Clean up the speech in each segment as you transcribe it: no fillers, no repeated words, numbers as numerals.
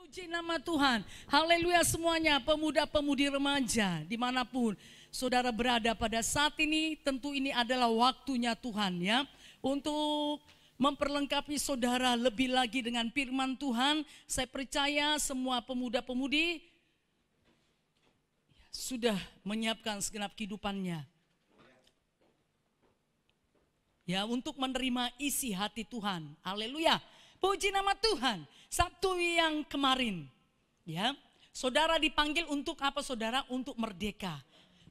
Puji nama Tuhan. Haleluya semuanya, pemuda-pemudi remaja dimanapun saudara berada pada saat ini. Tentu ini adalah waktunya Tuhan ya, untuk memperlengkapi saudara lebih lagi dengan firman Tuhan. Saya percaya semua pemuda-pemudi sudah menyiapkan segenap kehidupannya ya, untuk menerima isi hati Tuhan. Haleluya. Puji nama Tuhan. Sabtu yang kemarin ya, saudara dipanggil untuk apa saudara? Untuk merdeka.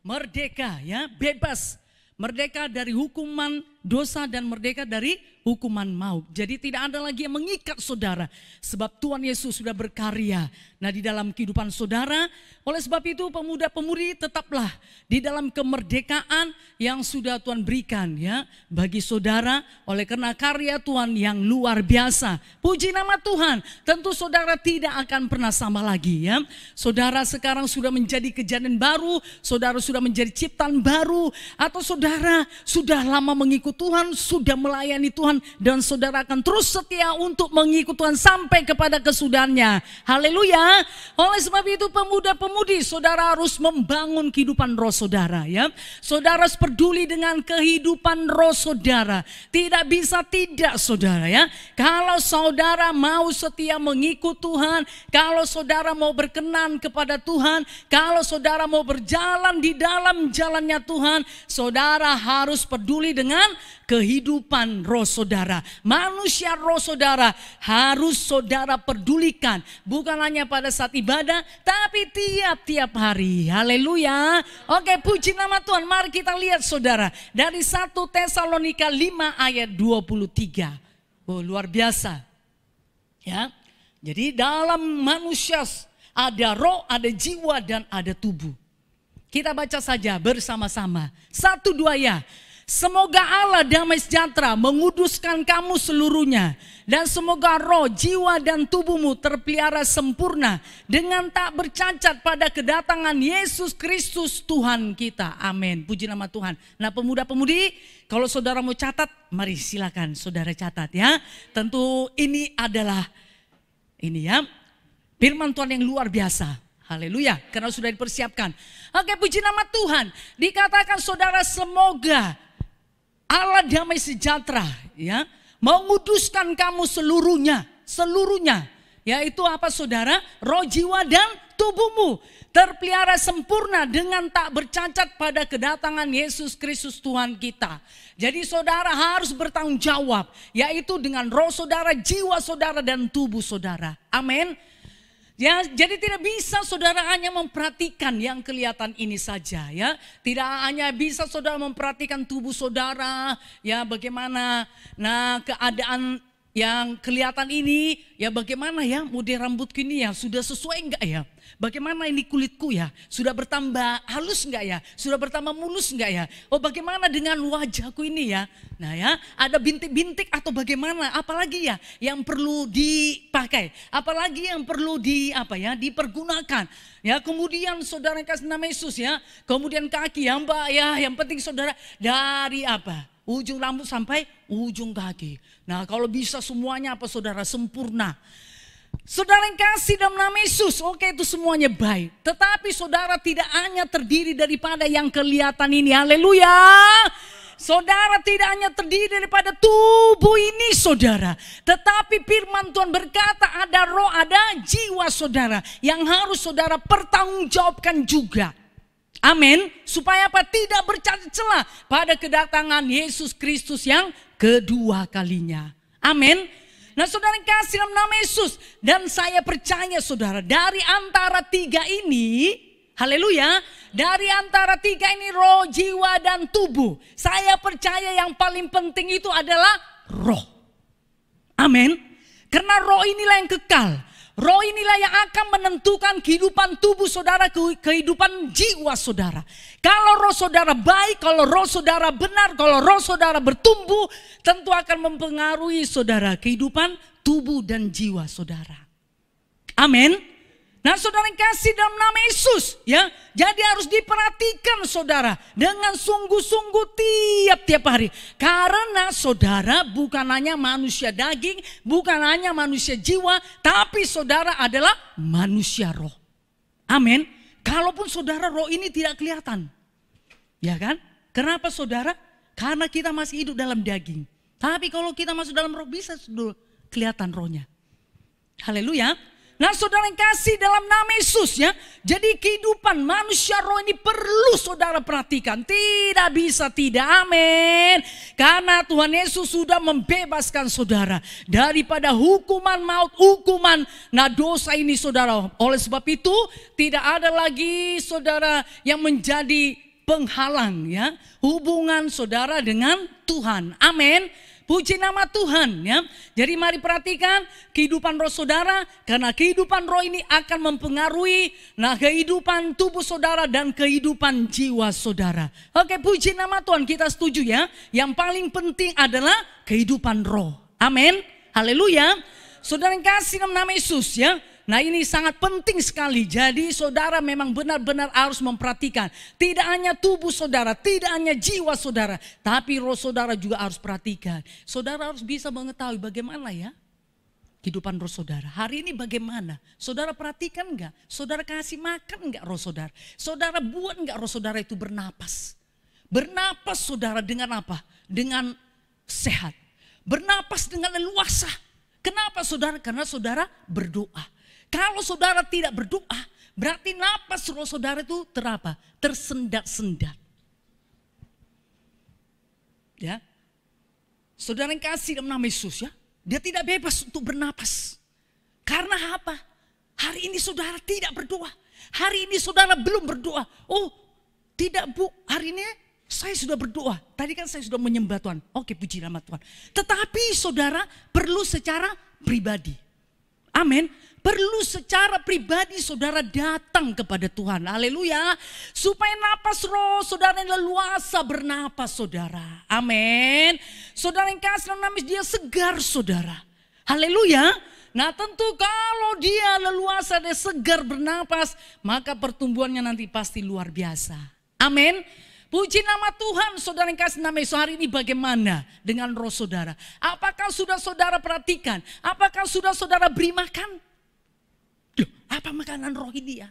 Merdeka ya, bebas. Merdeka dari hukuman dosa dan merdeka dari hukuman maut. Jadi tidak ada lagi yang mengikat saudara, sebab Tuhan Yesus sudah berkarya nah di dalam kehidupan saudara. Oleh sebab itu pemuda-pemudi tetaplah di dalam kemerdekaan yang sudah Tuhan berikan ya bagi saudara, oleh karena karya Tuhan yang luar biasa. Puji nama Tuhan. Tentu saudara tidak akan pernah sama lagi ya. Saudara sekarang sudah menjadi kejadian baru, saudara sudah menjadi ciptaan baru, atau saudara sudah lama mengikut Tuhan, sudah melayani Tuhan, dan saudara akan terus setia untuk mengikut Tuhan sampai kepada kesudahannya. Haleluya. Oleh sebab itu pemuda-pemudi, saudara harus membangun kehidupan roh saudara ya. Saudara harus peduli dengan kehidupan roh saudara. Tidak bisa tidak saudara ya. Kalau saudara mau setia mengikut Tuhan, kalau saudara mau berkenan kepada Tuhan, kalau saudara mau berjalan di dalam jalannya Tuhan, saudara harus peduli dengan kehidupan roh saudara. Manusia roh saudara harus saudara pedulikan. Bukan hanya pada saat ibadah, tapi tiap-tiap hari. Haleluya. Oke, puji nama Tuhan. Mari kita lihat saudara, dari 1 Tesalonika 5 ayat 23. Oh, luar biasa ya. Jadi dalam manusia ada roh, ada jiwa, dan ada tubuh. Kita baca saja bersama-sama. 1, 2 ya. Semoga Allah damai sejahtera menguduskan kamu seluruhnya, dan semoga roh, jiwa, dan tubuhmu terpelihara sempurna dengan tak bercacat pada kedatangan Yesus Kristus Tuhan kita. Amin. Puji nama Tuhan. Nah pemuda-pemudi, kalau saudara mau catat, mari silakan saudara catat ya. Tentu ini adalah ya firman Tuhan yang luar biasa. Haleluya, karena sudah dipersiapkan. Oke, puji nama Tuhan. Dikatakan saudara, semoga Allah damai sejahtera ya menguduskan kamu seluruhnya. Yaitu apa saudara? Roh, jiwa, dan tubuhmu terpelihara sempurna dengan tak bercacat pada kedatangan Yesus Kristus Tuhan kita. Jadi saudara harus bertanggung jawab, yaitu dengan roh saudara, jiwa saudara, dan tubuh saudara. Amin. Ya, jadi tidak bisa saudara hanya memperhatikan yang kelihatan ini saja ya. Tidak hanya bisa saudara memperhatikan tubuh saudara ya, bagaimana nah keadaan yang kelihatan ini ya, bagaimana ya model rambutku ini ya, sudah sesuai enggak ya? Bagaimana ini kulitku ya, sudah bertambah halus enggak ya? Sudah bertambah mulus enggak ya? Oh, bagaimana dengan wajahku ini ya? Nah ya, ada bintik-bintik atau bagaimana? Apalagi ya yang perlu dipakai? Apalagi yang perlu dipergunakan? Ya, kemudian saudara kasih nama Yesus ya. Kemudian kaki ya Mbak ya, yang penting saudara dari apa? Ujung rambut sampai ujung kaki. Nah, kalau bisa semuanya apa saudara? Sempurna. Saudara yang kasih dalam nama Yesus, oke, itu semuanya baik. Tetapi saudara tidak hanya terdiri daripada yang kelihatan ini. Haleluya. Saudara tidak hanya terdiri daripada tubuh ini saudara, tetapi firman Tuhan berkata ada roh, ada jiwa saudara yang harus saudara pertanggungjawabkan juga. Amin. Supaya apa? Tidak bercacat celah pada kedatangan Yesus Kristus yang kedua kalinya. Amin. Nah saudara yang kasih dalam nama Yesus, dan saya percaya saudara, dari antara tiga ini, haleluya, dari antara tiga ini roh, jiwa, dan tubuh, saya percaya yang paling penting itu adalah roh. Amin. Karena roh inilah yang kekal. Roh inilah yang akan menentukan kehidupan tubuh saudara, kehidupan jiwa saudara. Kalau roh saudara baik, kalau roh saudara benar, kalau roh saudara bertumbuh, tentu akan mempengaruhi saudara kehidupan tubuh dan jiwa saudara. Amin. Nah saudara yang kasih dalam nama Yesus ya. Jadi harus diperhatikan saudara dengan sungguh-sungguh tiap-tiap hari. Karena saudara bukan hanya manusia daging, bukan hanya manusia jiwa, tapi saudara adalah manusia roh. Amin. Kalaupun saudara roh ini tidak kelihatan. Ya kan? Kenapa saudara? Karena kita masih hidup dalam daging. Tapi kalau kita masuk dalam roh bisa kelihatan rohnya. Haleluya. Nah saudara yang kasih dalam nama Yesus ya. Jadi kehidupan manusia roh ini perlu saudara perhatikan. Tidak bisa tidak, amin. Karena Tuhan Yesus sudah membebaskan saudara daripada hukuman maut, hukuman dosa ini saudara. Oleh sebab itu tidak ada lagi saudara yang menjadi penghalang ya hubungan saudara dengan Tuhan. Amin. Puji nama Tuhan ya. Jadi mari perhatikan kehidupan roh saudara. Karena kehidupan roh ini akan mempengaruhi kehidupan tubuh saudara dan kehidupan jiwa saudara. Oke, puji nama Tuhan, kita setuju ya. Yang paling penting adalah kehidupan roh. Amin. Haleluya. Saudara yang kasih dalam nama Yesus ya. Nah ini sangat penting sekali. Jadi saudara memang benar-benar harus memperhatikan. Tidak hanya tubuh saudara, tidak hanya jiwa saudara, tapi roh saudara juga harus perhatikan. Saudara harus bisa mengetahui bagaimana ya kehidupan roh saudara. Hari ini bagaimana? Saudara perhatikan enggak? Saudara kasih makan enggak roh saudara? Saudara buat enggak roh saudara itu bernapas? Bernapas saudara dengan apa? Dengan sehat. Bernapas dengan leluasa. Kenapa saudara? Karena saudara berdoa. Kalau saudara tidak berdoa, berarti napas roh saudara itu tersendat-sendat. Ya. Saudara yang kasih dalam nama Yesus ya, dia tidak bebas untuk bernapas. Karena apa? Hari ini saudara tidak berdoa. Hari ini saudara belum berdoa. Oh, tidak Bu, hari ini saya sudah berdoa. Tadi kan saya sudah menyembah Tuhan. Oke, puji nama Tuhan. Tetapi saudara perlu secara pribadi. Amin. Perlu secara pribadi saudara datang kepada Tuhan. Haleluya. Supaya napas roh saudara yang leluasa bernapas saudara. Amin. Saudara yang kasih dalam nama dia segar saudara. Haleluya. Nah tentu kalau dia leluasa dan segar bernapas, maka pertumbuhannya nanti pasti luar biasa. Amin. Puji nama Tuhan. Saudara yang kasih nama Yesus, hari ini bagaimana dengan roh saudara? Apakah sudah saudara perhatikan? Apakah sudah saudara beri makan? Apa makanan roh ini ya?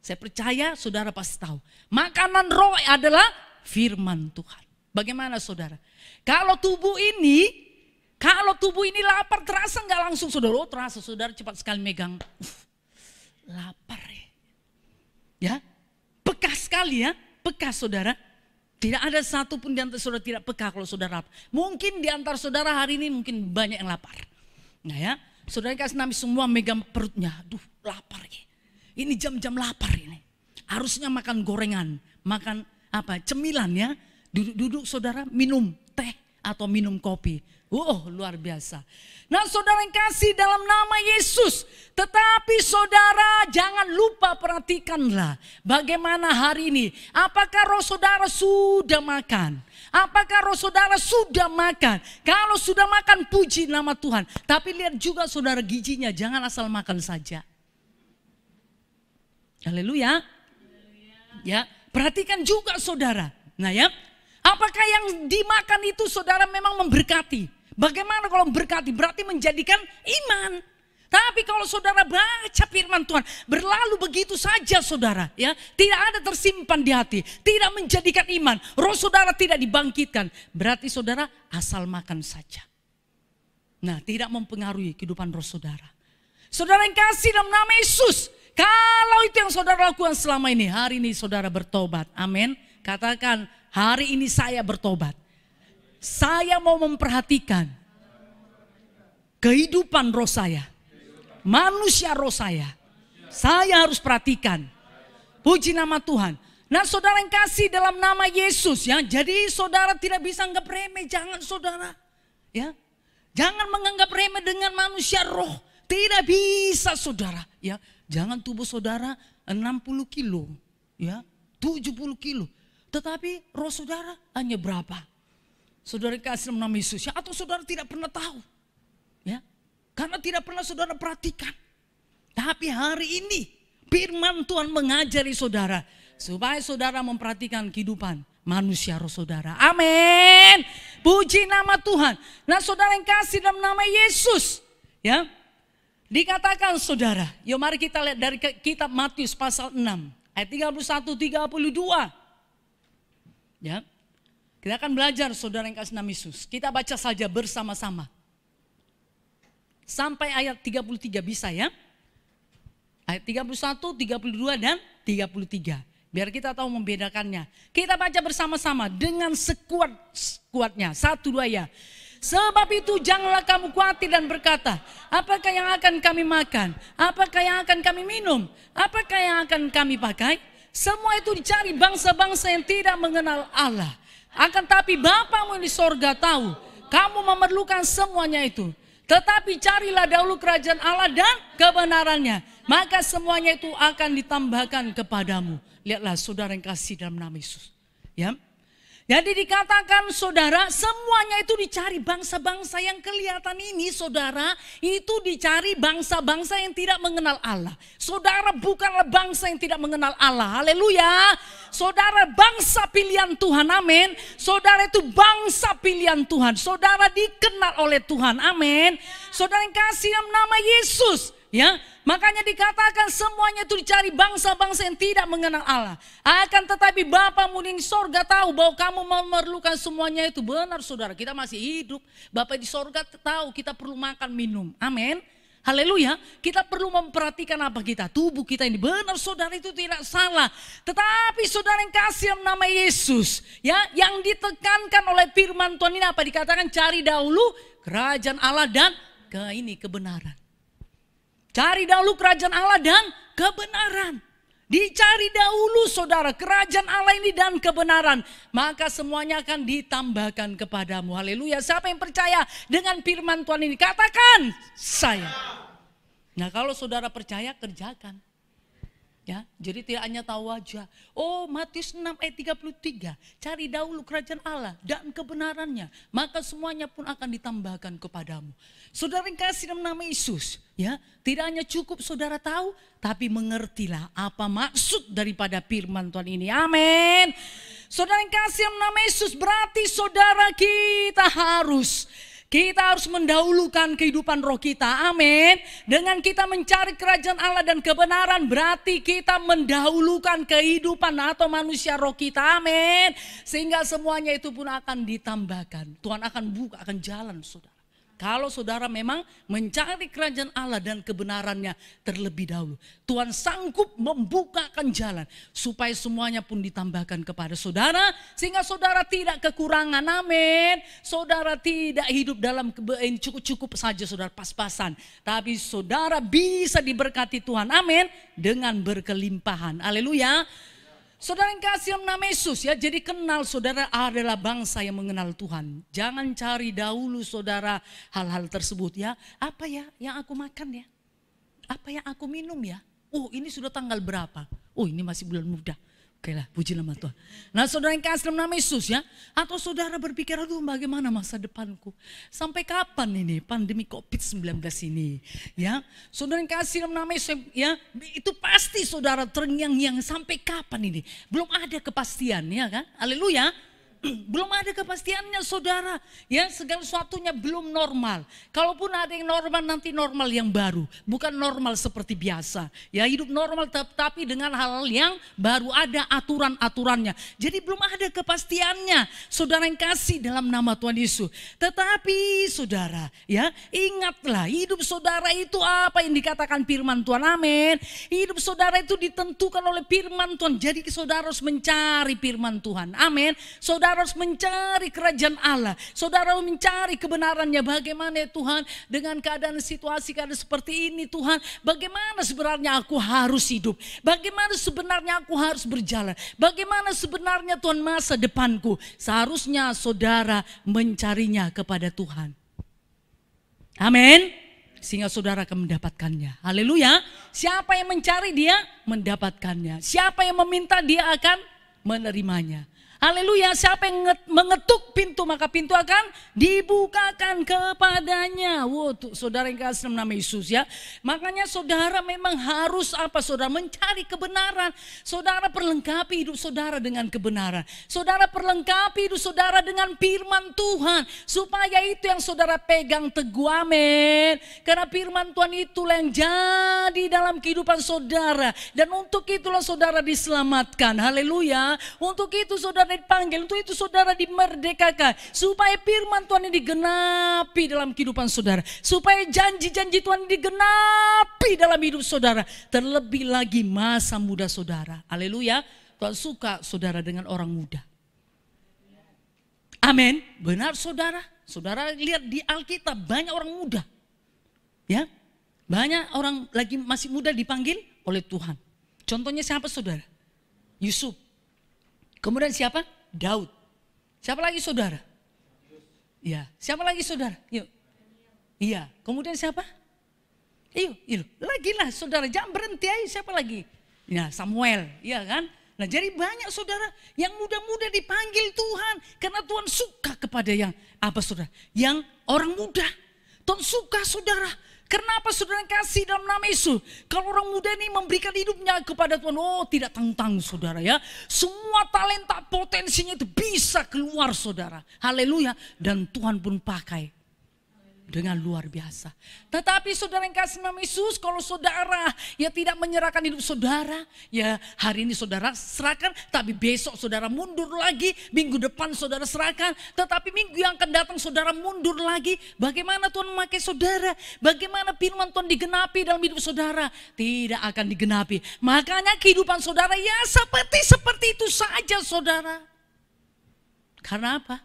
Saya percaya saudara pasti tahu. Makanan roh adalah firman Tuhan. Bagaimana saudara? Kalau tubuh ini lapar, terasa nggak langsung saudara? Oh terasa, saudara cepat sekali megang. Lapar ya. Ya, peka sekali ya. Peka saudara. Tidak ada satu pun di antara saudara tidak peka kalau saudara lapar. Mungkin di antara saudara hari ini mungkin banyak yang lapar. Nah ya, saudara kasih nama semua megang perutnya. Aduh lapar ya. Ini jam-jam lapar ini. Harusnya makan gorengan, makan cemilan ya. Duduk saudara minum teh atau minum kopi. Luar biasa. Nah saudara yang kasih dalam nama Yesus. Tetapi saudara jangan lupa perhatikanlah bagaimana hari ini. Apakah roh saudara sudah makan? Apakah roh saudara sudah makan? Kalau sudah makan puji nama Tuhan. Tapi lihat juga saudara gizinya, jangan asal makan saja. Haleluya. Ya, perhatikan juga saudara. Nah ya, apakah yang dimakan itu saudara memang memberkati? Bagaimana kalau memberkati? Berarti menjadikan iman. Tapi kalau saudara baca firman Tuhan, berlalu begitu saja saudara, ya, tidak ada tersimpan di hati, tidak menjadikan iman, roh saudara tidak dibangkitkan, berarti saudara asal makan saja. Nah, tidak mempengaruhi kehidupan roh saudara. Saudara yang kasih dalam nama Yesus, kalau itu yang saudara lakukan selama ini, hari ini saudara bertobat. Amin. Katakan, hari ini saya bertobat. Saya mau memperhatikan kehidupan roh saya. Manusia roh saya. Saya harus perhatikan. Puji nama Tuhan. Nah saudara yang kasih dalam nama Yesus ya. Jadi saudara tidak bisa anggap remeh. Jangan saudara. Ya. Jangan menganggap remeh dengan manusia roh. Tidak bisa saudara. Ya. Jangan tubuh saudara 60 kilo. Ya. 70 kilo. Tetapi roh saudara hanya berapa? Saudara kasih dalam nama Yesus ya. Atau saudara tidak pernah tahu. Ya. Karena tidak pernah saudara perhatikan. Tapi hari ini firman Tuhan mengajari saudara supaya saudara memperhatikan kehidupan manusia roh saudara. Amin. Puji nama Tuhan. Nah saudara yang kasih dalam nama Yesus. Ya. Dikatakan saudara. Yuk mari kita lihat dari kitab Matius pasal 6. Ayat 31-32. Ya. Kita akan belajar saudara yang kasih nama Yesus. Kita baca saja bersama-sama. Sampai ayat 33 bisa ya. Ayat 31, 32 dan 33. Biar kita tahu membedakannya. Kita baca bersama-sama dengan sekuat-kuatnya. 1, 2 ya. Sebab itu janganlah kamu khawatir dan berkata, apakah yang akan kami makan? Apakah yang akan kami minum? Apakah yang akan kami pakai? Semua itu dicari bangsa-bangsa yang tidak mengenal Allah. Akan tapi Bapamu di sorga tahu, kamu memerlukan semuanya itu. Tetapi carilah dahulu kerajaan Allah dan kebenarannya. Maka semuanya itu akan ditambahkan kepadamu. Lihatlah saudara yang kasih dalam nama Yesus. Ya. Jadi dikatakan saudara, semuanya itu dicari bangsa-bangsa yang kelihatan ini saudara. Itu dicari bangsa-bangsa yang tidak mengenal Allah. Saudara bukanlah bangsa yang tidak mengenal Allah. Haleluya. Saudara bangsa pilihan Tuhan. Amin. Saudara itu bangsa pilihan Tuhan. Saudara dikenal oleh Tuhan. Amin. Saudara yang kasih dalam nama Yesus. Ya, makanya dikatakan semuanya itu dicari bangsa-bangsa yang tidak mengenal Allah. Akan tetapi Bapamu di sorga tahu bahwa kamu memerlukan semuanya itu. Benar saudara, kita masih hidup. Bapa di sorga tahu kita perlu makan minum. Amin. Haleluya. Kita perlu memperhatikan apa kita, tubuh kita ini. Benar saudara, itu tidak salah. Tetapi saudara yang kasih dalam nama Yesus, ya, yang ditekankan oleh firman Tuhan ini apa? Dikatakan cari dahulu kerajaan Allah dan kebenaran. Cari dahulu kerajaan Allah dan kebenaran. Dicari dahulu saudara kerajaan Allah ini dan kebenaran. Maka semuanya akan ditambahkan kepadamu. Haleluya. Siapa yang percaya dengan firman Tuhan ini? Katakan saya. Nah kalau saudara percaya, kerjakan. Ya, jadi tidak hanya tahu aja. Oh Matius 6 ayat 33. Cari dahulu kerajaan Allah dan kebenarannya. Maka semuanya pun akan ditambahkan kepadamu. Saudara yang kasih dalam nama Yesus. Ya, tidak hanya cukup saudara tahu. Tapi mengertilah apa maksud daripada firman Tuhan ini. Amin. Saudara yang kasih dalam nama Yesus. Berarti saudara kita harus mendahulukan kehidupan roh kita. Amin. Dengan kita mencari kerajaan Allah dan kebenaran, berarti kita mendahulukan kehidupan atau manusia roh kita. Amin. Sehingga semuanya itu pun akan ditambahkan. Tuhan akan buka, akan jalan saudara. Kalau saudara memang mencari kerajaan Allah dan kebenarannya terlebih dahulu, Tuhan sanggup membukakan jalan supaya semuanya pun ditambahkan kepada saudara. Sehingga saudara tidak kekurangan. Amin. Saudara tidak hidup dalam cukup-cukup saja saudara, pas-pasan. Tapi saudara bisa diberkati Tuhan. Amin. Dengan berkelimpahan. Haleluya. Saudara yang kasih dalam nama Yesus ya, jadi kenal saudara adalah bangsa yang mengenal Tuhan. Jangan cari dahulu saudara hal-hal tersebut ya. Apa ya yang aku makan ya? Apa yang aku minum ya? Oh ini sudah tanggal berapa? Oh ini masih bulan muda. Oke lah, puji nama Tuhan. Nah saudara yang kasih dalam nama Yesus ya. Atau saudara berpikir, aduh bagaimana masa depanku? Sampai kapan ini pandemi COVID-19 ini? Ya, saudara yang kasih dalam nama Yesus ya. Itu pasti saudara terngiang-ngiang sampai kapan ini? Belum ada kepastian ya kan? Haleluya. Belum ada kepastiannya saudara. Ya segala sesuatunya belum normal. Kalaupun ada yang normal, nanti normal yang baru. Bukan normal seperti biasa. Ya hidup normal tapi dengan hal yang baru, ada aturan-aturannya. Jadi belum ada kepastiannya. Saudara yang kasih dalam nama Tuhan Yesus. Tetapi saudara ya, ingatlah hidup saudara itu apa yang dikatakan firman Tuhan. Amin. Hidup saudara itu ditentukan oleh firman Tuhan. Jadi saudara harus mencari firman Tuhan. Amin. Saudara harus mencari kerajaan Allah. Saudara harus mencari kebenarannya. Bagaimana ya Tuhan dengan keadaan keadaan seperti ini Tuhan. Bagaimana sebenarnya aku harus hidup. Bagaimana sebenarnya aku harus berjalan. Bagaimana sebenarnya Tuhan masa depanku. Seharusnya saudara mencarinya kepada Tuhan. Amin. Sehingga saudara akan mendapatkannya. Haleluya. Siapa yang mencari dia mendapatkannya. Siapa yang meminta dia akan menerimanya. Haleluya, siapa yang mengetuk pintu maka pintu akan dibukakan kepadanya. Wow, tuh, saudara yang kasih dalam nama Yesus ya. Makanya saudara memang harus apa saudara? Mencari kebenaran. Saudara perlengkapi hidup saudara dengan kebenaran. Saudara perlengkapi hidup saudara dengan firman Tuhan. Supaya itu yang saudara pegang teguh, amin. Karena firman Tuhan itulah yang jadi dalam kehidupan saudara. Dan untuk itulah saudara diselamatkan. Haleluya. Untuk itu saudara dipanggil, untuk itu saudara dimerdekakan, supaya firman Tuhan ini digenapi dalam kehidupan saudara, supaya janji-janji Tuhan digenapi dalam hidup saudara, terlebih lagi masa muda saudara. Haleluya. Tuhan suka saudara dengan orang muda. Amin. Benar saudara. Saudara lihat di Alkitab banyak orang muda. Ya. Banyak orang lagi masih muda dipanggil oleh Tuhan. Contohnya siapa saudara? Yusuf. Kemudian siapa? Daud. Siapa lagi saudara? Iya. Siapa lagi saudara? Yuk. Iya. Kemudian siapa? Yuk. Lagi lah saudara. Jangan berhenti aja. Siapa lagi? Ya, Samuel. Iya kan? Nah, jadi banyak saudara yang muda-muda dipanggil Tuhan. Karena Tuhan suka kepada yang apa saudara? Yang orang muda. Tuhan suka saudara. Kenapa saudara kasih dalam nama Yesus? Kalau orang muda ini memberikan hidupnya kepada Tuhan, oh tidak tanggung-tanggung saudara ya. Semua talenta potensinya itu bisa keluar saudara. Haleluya. Dan Tuhan pun pakai dengan luar biasa. Tetapi saudara yang kasih nama Yesus, kalau saudara ya tidak menyerahkan hidup saudara, ya hari ini saudara serahkan, tapi besok saudara mundur lagi, minggu depan saudara serahkan, tetapi minggu yang akan datang saudara mundur lagi. Bagaimana Tuhan memakai saudara? Bagaimana firman Tuhan digenapi dalam hidup saudara? Tidak akan digenapi. Makanya kehidupan saudara ya seperti itu saja saudara. Karena apa?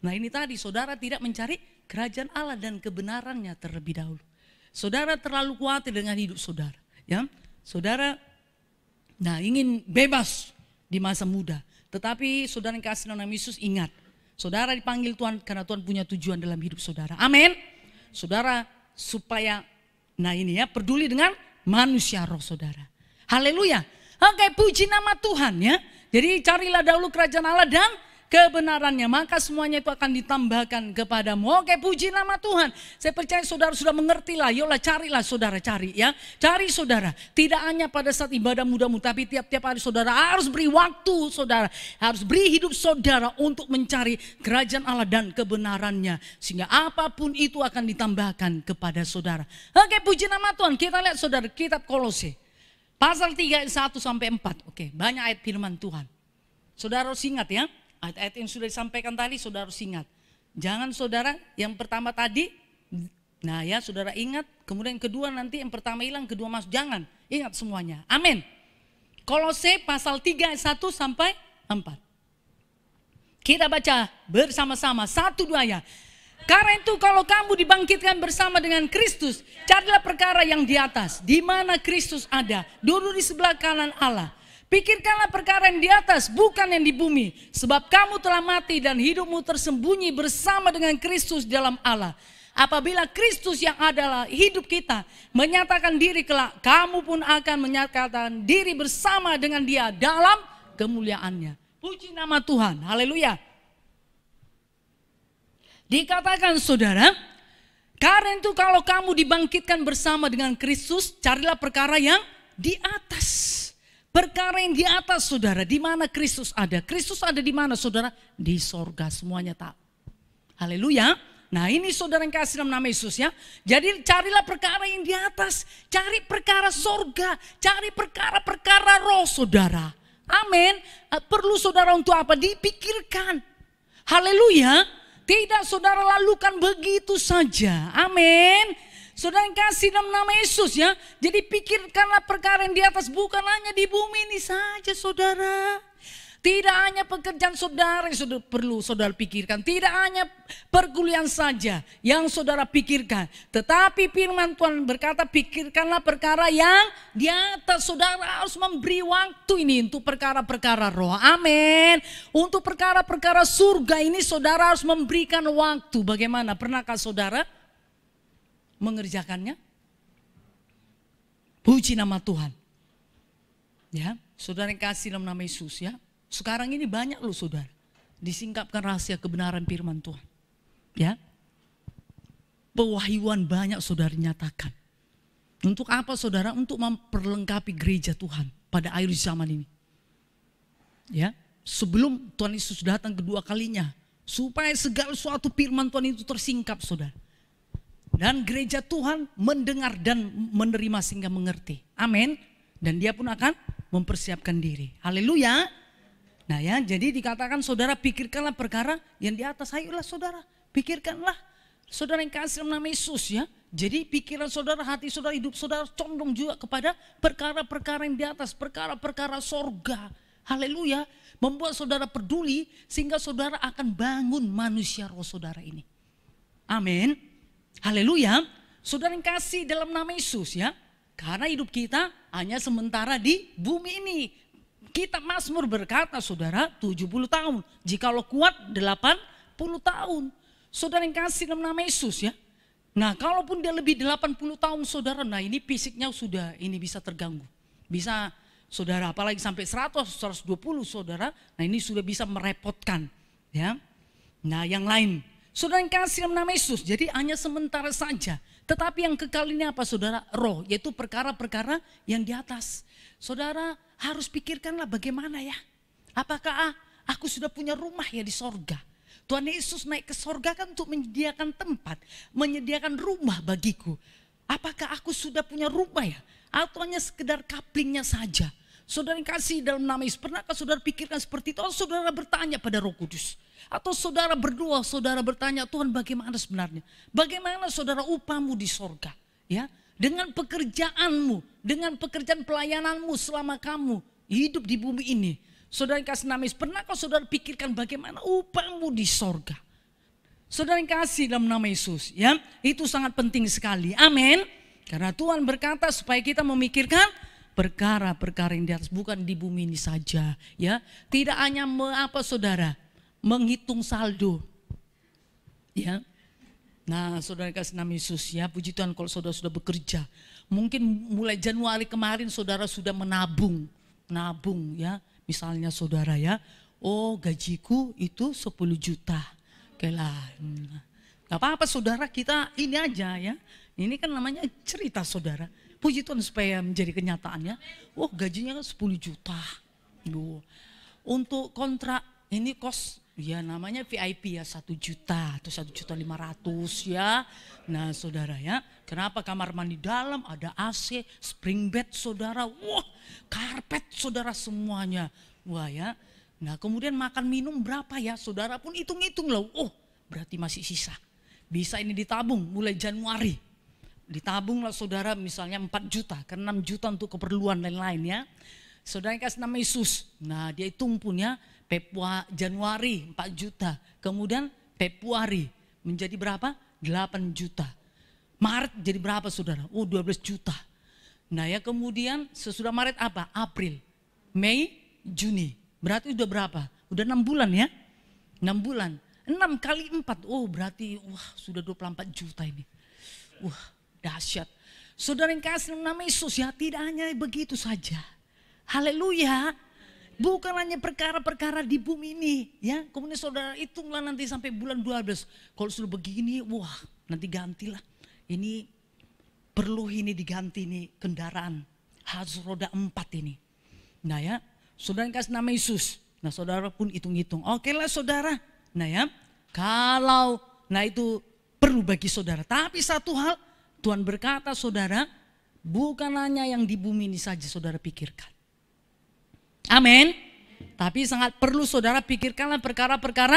Nah ini tadi saudara tidak mencari kerajaan Allah dan kebenarannya terlebih dahulu. Saudara terlalu khawatir dengan hidup saudara. Ya, saudara ingin bebas di masa muda. Tetapi saudara yang kasih nama Yesus ingat. Saudara dipanggil Tuhan karena Tuhan punya tujuan dalam hidup saudara. Amin. Saudara supaya peduli dengan manusia roh saudara. Haleluya. Oke, puji nama Tuhan ya. Jadi carilah dahulu kerajaan Allah dan kebenarannya, maka semuanya itu akan ditambahkan kepadamu. Oke, puji nama Tuhan. Saya percaya saudara sudah mengerti lah. Yolah carilah saudara, cari ya. Cari saudara. Tidak hanya pada saat ibadah mudamu, tapi tiap-tiap hari saudara harus beri waktu saudara. Harus beri hidup saudara untuk mencari kerajaan Allah dan kebenarannya. Sehingga apapun itu akan ditambahkan kepada saudara. Oke, puji nama Tuhan. Kita lihat saudara, kitab Kolose. Pasal 3 ayat 1 sampai 4. Oke, banyak ayat firman Tuhan. Saudara harus ingat ya. Ayat-ayat yang sudah disampaikan tadi saudara harus ingat. Jangan saudara yang pertama tadi, nah ya saudara ingat. Kemudian yang kedua nanti yang pertama hilang, kedua masuk. Jangan, ingat semuanya. Amin. Kolose pasal 3 ayat 1 sampai 4. Kita baca bersama-sama 1-2 ya. Karena itu kalau kamu dibangkitkan bersama dengan Kristus, carilah perkara yang di atas, di mana Kristus ada, duduk di sebelah kanan Allah. Pikirkanlah perkara yang di atas, bukan yang di bumi. Sebab kamu telah mati dan hidupmu tersembunyi bersama dengan Kristus dalam Allah. Apabila Kristus yang adalah hidup kita menyatakan diri kelak, kamu pun akan menyatakan diri bersama dengan Dia dalam kemuliaannya. Puji nama Tuhan, haleluya. Dikatakan saudara, karena itu kalau kamu dibangkitkan bersama dengan Kristus, carilah perkara yang di atas. Perkara yang di atas saudara, di mana Kristus ada. Kristus ada di mana saudara? Di sorga, semuanya tahu. Haleluya. Nah ini saudara yang kasih dalam nama Yesus ya. Jadi carilah perkara yang di atas. Cari perkara sorga. Cari perkara-perkara roh saudara. Amin. Perlu saudara untuk apa? Dipikirkan. Haleluya. Tidak saudara lalukan begitu saja. Amin. Saudara yang kasih dalam nama Yesus ya. Jadi pikirkanlah perkara yang di atas, bukan hanya di bumi ini saja saudara. Tidak hanya pekerjaan saudara yang sudah perlu saudara pikirkan. Tidak hanya perkuliahan saja yang saudara pikirkan. Tetapi firman Tuhan berkata pikirkanlah perkara yang di atas. Saudara harus memberi waktu ini untuk perkara-perkara roh. Amin. Untuk perkara-perkara surga ini saudara harus memberikan waktu. Bagaimana? Pernahkah saudara mengerjakannya? Puji nama Tuhan. Ya, saudara yang kasih dalam nama Yesus ya. Sekarang ini banyak loh saudara, disingkapkan rahasia kebenaran firman Tuhan. Ya, pewahyuan banyak saudara nyatakan. Untuk apa saudara? Untuk memperlengkapi gereja Tuhan pada akhir zaman ini. Ya, sebelum Tuhan Yesus datang kedua kalinya, supaya segala suatu firman Tuhan itu tersingkap saudara. Dan gereja Tuhan mendengar dan menerima sehingga mengerti. Amin. Dan dia pun akan mempersiapkan diri. Haleluya. Nah ya, jadi dikatakan saudara pikirkanlah perkara yang di atas. Ayolah saudara, pikirkanlah. Saudara yang kasih dalam nama Yesus ya. Jadi pikiran saudara, hati saudara, hidup saudara condong juga kepada perkara-perkara yang di atas. Perkara-perkara sorga. Haleluya. Membuat saudara peduli sehingga saudara akan bangun manusia roh saudara ini. Amin. Haleluya. Saudara yang kasih dalam nama Yesus ya. Karena hidup kita hanya sementara di bumi ini. Kitab Mazmur berkata saudara 70 tahun. Jikalau kuat 80 tahun. Saudara yang kasih dalam nama Yesus ya. Nah kalaupun dia lebih 80 tahun saudara. Nah ini fisiknya sudah ini bisa terganggu. Bisa saudara apalagi sampai 100, 120 saudara. Nah ini sudah bisa merepotkan ya. Nah yang lain. Saudara yang kasih dalam nama Yesus. Jadi hanya sementara saja. Tetapi yang kekal ini apa saudara? Roh, yaitu perkara-perkara yang di atas. Saudara harus pikirkanlah bagaimana ya. Apakah aku sudah punya rumah ya di sorga? Tuhan Yesus naik ke sorga kan untuk menyediakan tempat. Menyediakan rumah bagiku. Apakah aku sudah punya rumah ya? Atau hanya sekedar kaplingnya saja? Saudara yang kasih dalam nama Yesus. Pernahkah saudara pikirkan seperti itu? Atau saudara bertanya pada Roh Kudus? Atau saudara berdoa, saudara bertanya, Tuhan bagaimana sebenarnya? Bagaimana saudara upahmu di sorga? Ya, dengan pekerjaanmu, dengan pekerjaan pelayananmu selama kamu hidup di bumi ini. Saudara yang kasih nama Yesus, pernahkah saudara pikirkan bagaimana upahmu di sorga? Saudara yang kasih dalam nama Yesus, ya, itu sangat penting sekali. Amin. Karena Tuhan berkata supaya kita memikirkan perkara-perkara yang di atas, bukan di bumi ini saja. Ya, tidak hanya saudara, menghitung saldo. Ya. Nah, saudara kasih nama Yesus ya, puji Tuhan kalau saudara sudah bekerja. Mungkin mulai Januari kemarin saudara sudah menabung ya. Misalnya saudara ya, oh gajiku itu 10 juta. Oke lah. Gak apa-apa saudara, kita ini aja ya. Ini kan namanya cerita saudara. Puji Tuhan supaya menjadi kenyataannya. Oh gajinya kan 10 juta. Untuk kontrak ini kos ya namanya VIP ya 1 juta atau 1.500.000 ya. Nah saudara ya, kenapa kamar mandi dalam ada AC, spring bed saudara, wah karpet saudara semuanya. Wah ya, nah kemudian makan minum berapa ya saudara pun hitung-hitung loh. Oh berarti masih sisa. Bisa ini ditabung mulai Januari. Ditabunglah saudara misalnya 4 juta, ke 6 juta untuk keperluan lain-lain ya. Saudara yang kasih nama Yesus, nah dia hitung pun ya, Januari 4 juta, kemudian Februari menjadi berapa? 8 juta. Maret jadi berapa saudara? Oh 12 juta. Nah ya kemudian sesudah Maret apa? April, Mei, Juni. Berarti udah berapa? Udah 6 bulan ya? 6 bulan. 6 kali 4, oh berarti wah sudah 24 juta ini. Wah dahsyat. Saudara yang kasih nama Yesus ya, tidak hanya begitu saja. Haleluya. Bukan hanya perkara-perkara di bumi ini ya. Kemudian saudara hitunglah nanti sampai bulan 12. Kalau sudah begini, wah nanti gantilah. Ini perlu ini diganti nih kendaraan. Harus roda 4 ini. Nah ya, saudara yang kasih nama Yesus. Nah saudara pun hitung-hitung. Oke lah saudara. Nah ya, kalau nah itu perlu bagi saudara. Tapi satu hal, Tuhan berkata saudara, bukan hanya yang di bumi ini saja saudara pikirkan. Amin. Tapi sangat perlu saudara pikirkanlah perkara-perkara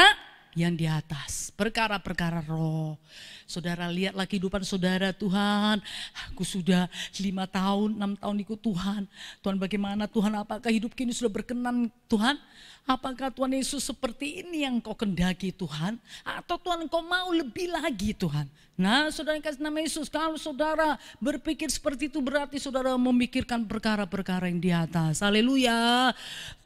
yang di atas. Perkara-perkara roh. Saudara lihatlah kehidupan saudara, Tuhan. Aku sudah 5 tahun, 6 tahun ikut Tuhan. Tuhan bagaimana Tuhan, apakah hidup kini sudah berkenan Tuhan? Apakah Tuhan Yesus seperti ini yang kau kendaki Tuhan? Atau Tuhan kau mau lebih lagi Tuhan? Nah saudara yang kasih nama Yesus, kalau saudara berpikir seperti itu berarti saudara memikirkan perkara-perkara yang di atas. Haleluya.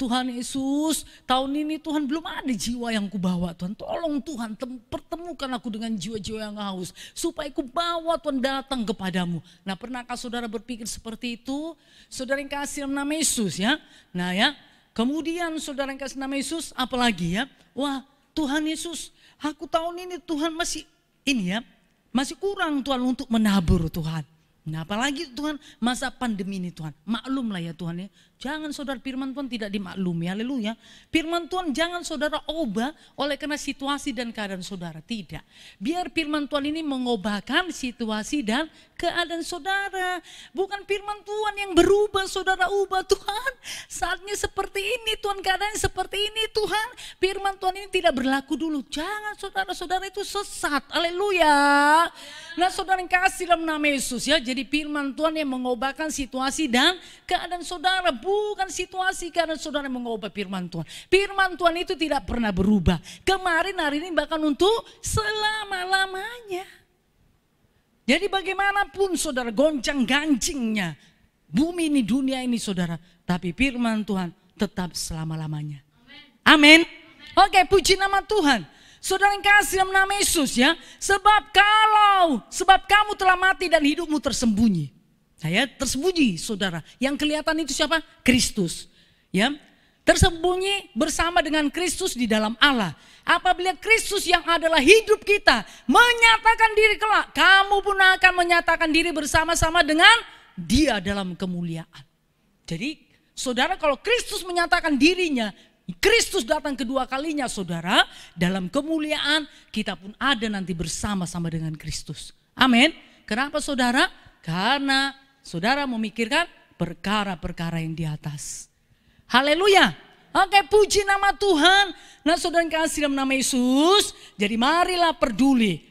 Tuhan Yesus, tahun ini Tuhan belum ada jiwa yang kubawa Tuhan. Tolong Tuhan pertemukan aku dengan jiwa-jiwa yang haus. Supaya ku bawa Tuhan datang kepadamu. Nah pernahkah saudara berpikir seperti itu? Saudara yang kasih nama Yesus ya. Nah ya. Kemudian saudara yang kasih nama Yesus, apalagi ya? Wah, Tuhan Yesus, aku tahun ini Tuhan masih masih kurang Tuhan untuk menabur Tuhan. Nah, apalagi Tuhan masa pandemi ini Tuhan. Maklumlah ya Tuhan ya. Jangan saudara, firman Tuhan tidak dimaklumi. Haleluya. Firman Tuhan jangan saudara ubah oleh karena situasi dan keadaan saudara. Tidak. Biar firman Tuhan ini mengubahkan situasi dan keadaan saudara. Bukan firman Tuhan yang berubah saudara ubah. Tuhan saatnya seperti ini Tuhan, keadaan seperti ini Tuhan. Firman Tuhan ini tidak berlaku dulu. Jangan saudara-saudara itu sesat. Haleluya. Nah saudara yang kasih dalam nama Yesus ya. Jadi firman Tuhan yang mengubahkan situasi dan keadaan saudara. Bukan situasi keadaan saudara yang mengubah firman Tuhan. Firman Tuhan itu tidak pernah berubah. Kemarin, hari ini, bahkan untuk selama-lamanya. Jadi bagaimanapun saudara goncang gancingnya bumi ini, dunia ini saudara. Tapi firman Tuhan tetap selama-lamanya. Amin. Oke, puji nama Tuhan. Saudara yang kasih dalam nama Yesus ya. Sebab kamu telah mati dan hidupmu tersembunyi. Saya tersembunyi saudara. Yang kelihatan itu siapa? Kristus. Ya, tersembunyi bersama dengan Kristus di dalam Allah. Apabila Kristus yang adalah hidup kita menyatakan diri kelak, kamu pun akan menyatakan diri bersama-sama dengan Dia dalam kemuliaan. Jadi saudara, kalau Kristus menyatakan dirinya, Kristus datang kedua kalinya saudara, dalam kemuliaan kita pun ada nanti bersama-sama dengan Kristus. Amin. Kenapa saudara? Karena saudara memikirkan perkara-perkara yang di atas. Haleluya. Oke, puji nama Tuhan. Nah saudara yang kasih dalam nama Yesus, jadi marilah peduli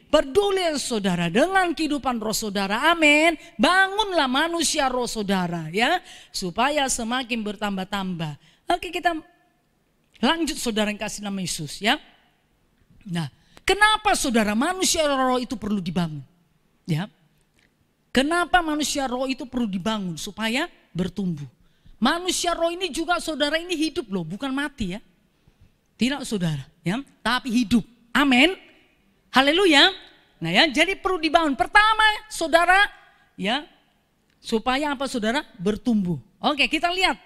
saudara dengan kehidupan roh saudara. Amin. Bangunlah manusia roh saudara ya, supaya semakin bertambah-tambah. Oke, kita lanjut saudara yang kasih nama Yesus ya. Nah, kenapa saudara manusia roh itu perlu dibangun? Ya. Kenapa manusia roh itu perlu dibangun? Supaya bertumbuh. Manusia roh ini juga saudara ini hidup loh, bukan mati ya. Tidak saudara ya, tapi hidup. Amin. Haleluya. Nah ya, jadi perlu dibangun. Pertama saudara ya, supaya apa saudara? Bertumbuh. Oke, kita lihat